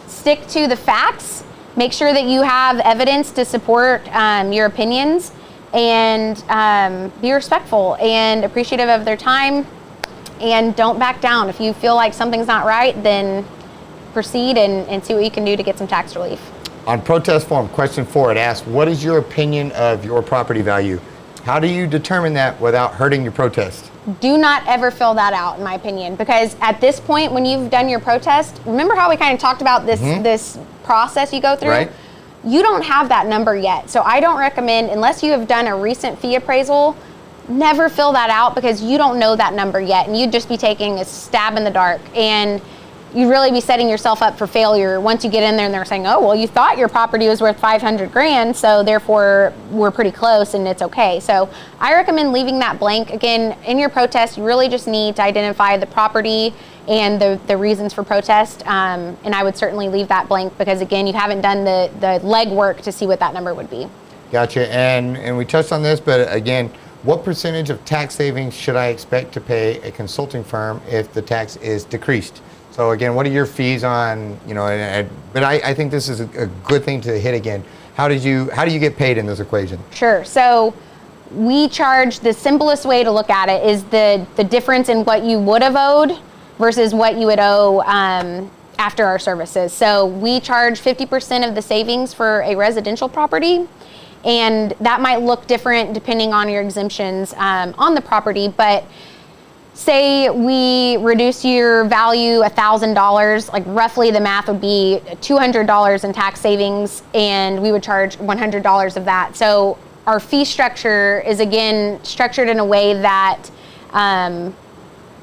Speaker 3: stick to the facts, make sure that you have evidence to support your opinions, and be respectful and appreciative of their time, and don't back down. If you feel like something's not right, then proceed and see what you can do to get some tax relief.
Speaker 2: On protest form, question 4, it asks, what is your opinion of your property value? How do you determine that without hurting your protest?
Speaker 3: Do not ever fill that out, in my opinion, because at this point, when you've done your protest, remember how we kind of talked about this process you go through?
Speaker 2: Right.
Speaker 3: You don't have that number yet. So I don't recommend, unless you have done a recent fee appraisal, never fill that out, because you don't know that number yet, and you'd just be taking a stab in the dark, and you'd really be setting yourself up for failure once you get in there and they're saying, oh, well, you thought your property was worth $500,000, so therefore we're pretty close and it's okay. So I recommend leaving that blank. Again, in your protest, you really just need to identify the property and the reasons for protest, and I would certainly leave that blank, because again, you haven't done the legwork to see what that number would be.
Speaker 2: Gotcha. And we touched on this, but again, what percentage of tax savings should I expect to pay a consulting firm if the tax is decreased? So again, what are your fees on, but I think this is a good thing to hit again. How do you get paid in this equation?
Speaker 3: Sure. So we charge, the simplest way to look at it is the difference in what you would have owed versus what you would owe after our services. So we charge 50% of the savings for a residential property, and that might look different depending on your exemptions on the property, but say we reduce your value $1,000, like roughly the math would be $200 in tax savings, and we would charge $100 of that. So our fee structure is, again, structured in a way that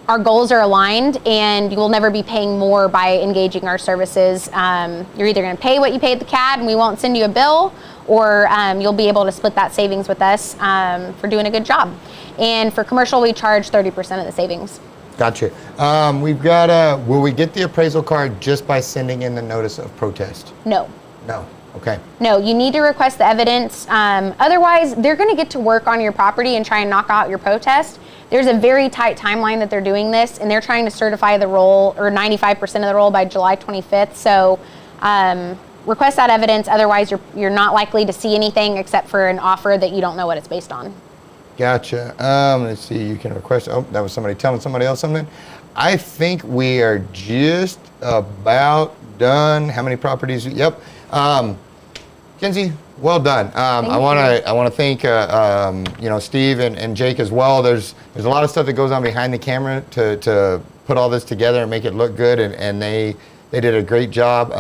Speaker 3: our goals are aligned, and you will never be paying more by engaging our services. You're either going to pay what you paid the CAD and we won't send you a bill, or you'll be able to split that savings with us for doing a good job. And for commercial, we charge 30% of the savings.
Speaker 2: Gotcha. We've got will we get the appraisal card just by sending in the notice of protest?
Speaker 3: No.
Speaker 2: No. Okay.
Speaker 3: No, you need to request the evidence. Otherwise, they're going to get to work on your property and try and knock out your protest. There's a very tight timeline that they're doing this, and they're trying to certify the roll, or 95% of the roll, by July 25th. So request that evidence. Otherwise, you're not likely to see anything except for an offer that you don't know what it's based on.
Speaker 2: Gotcha. Let's see. You can request. Oh, that was somebody telling somebody else something. I think we are just about done. How many properties? Yep. Kinsey, well done. I want to thank Steve and Jake as well. There's a lot of stuff that goes on behind the camera to put all this together and make it look good, and they did a great job.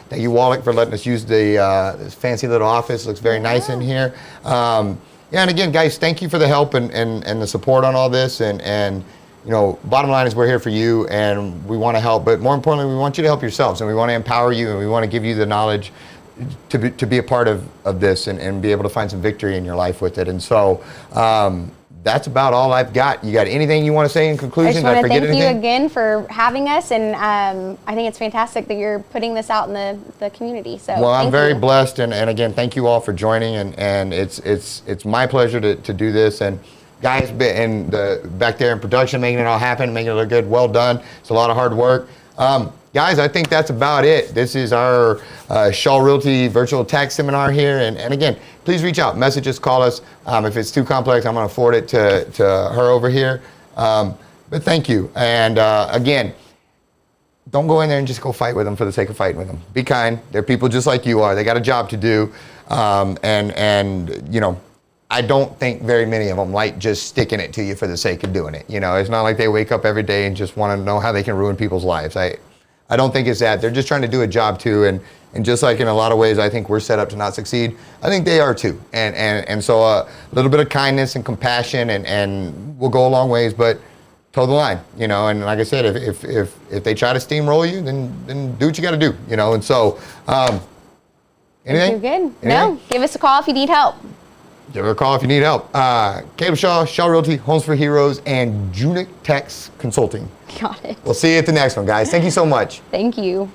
Speaker 2: Thank you, Wallach, for letting us use this fancy little office. Looks very nice in here. Yeah, and again, guys, thank you for the help and the support on all this. And bottom line is we're here for you, and we want to help. But more importantly, we want you to help yourselves, and we want to empower you, and we want to give you the knowledge to be a part of this and be able to find some victory in your life with it. And so that's about all I've got. You got anything you want to say in conclusion?
Speaker 3: I just want to thank you again for having us, and I think it's fantastic that you're putting this out in the community. So
Speaker 2: well, I'm very blessed, and again, thank you all for joining, and it's my pleasure to do this. And guys back there in production, making it all happen, making it look good. Well done. It's a lot of hard work. Guys, I think that's about it. This is our Shaw Realty virtual tax seminar here. And again, please reach out, message us, call us. If it's too complex, I'm going to forward it to her over here. But thank you. And again, don't go in there and just go fight with them for the sake of fighting with them. Be kind. They're people just like you are. They got a job to do. And you know, I don't think very many of them like just sticking it to you for the sake of doing it. You know, it's not like they wake up every day and just want to know how they can ruin people's lives. I don't think it's that. They're just trying to do a job too. And just like in a lot of ways, I think we're set up to not succeed. I think they are too. And so a little bit of kindness and compassion and will go a long ways, but toe the line, you know. And like I said, if they try to steamroll you, then do what you got to do, you know. And so, anything?
Speaker 3: You're good.
Speaker 2: Anything?
Speaker 3: No, give us a call if you need help.
Speaker 2: Give her a call if you need help. Caleb Shaw, Shaw Realty, Homes for Heroes, and Junick Tax Consulting.
Speaker 3: Got it.
Speaker 2: We'll see you at the next one, guys. Thank you so much.
Speaker 3: Thank you.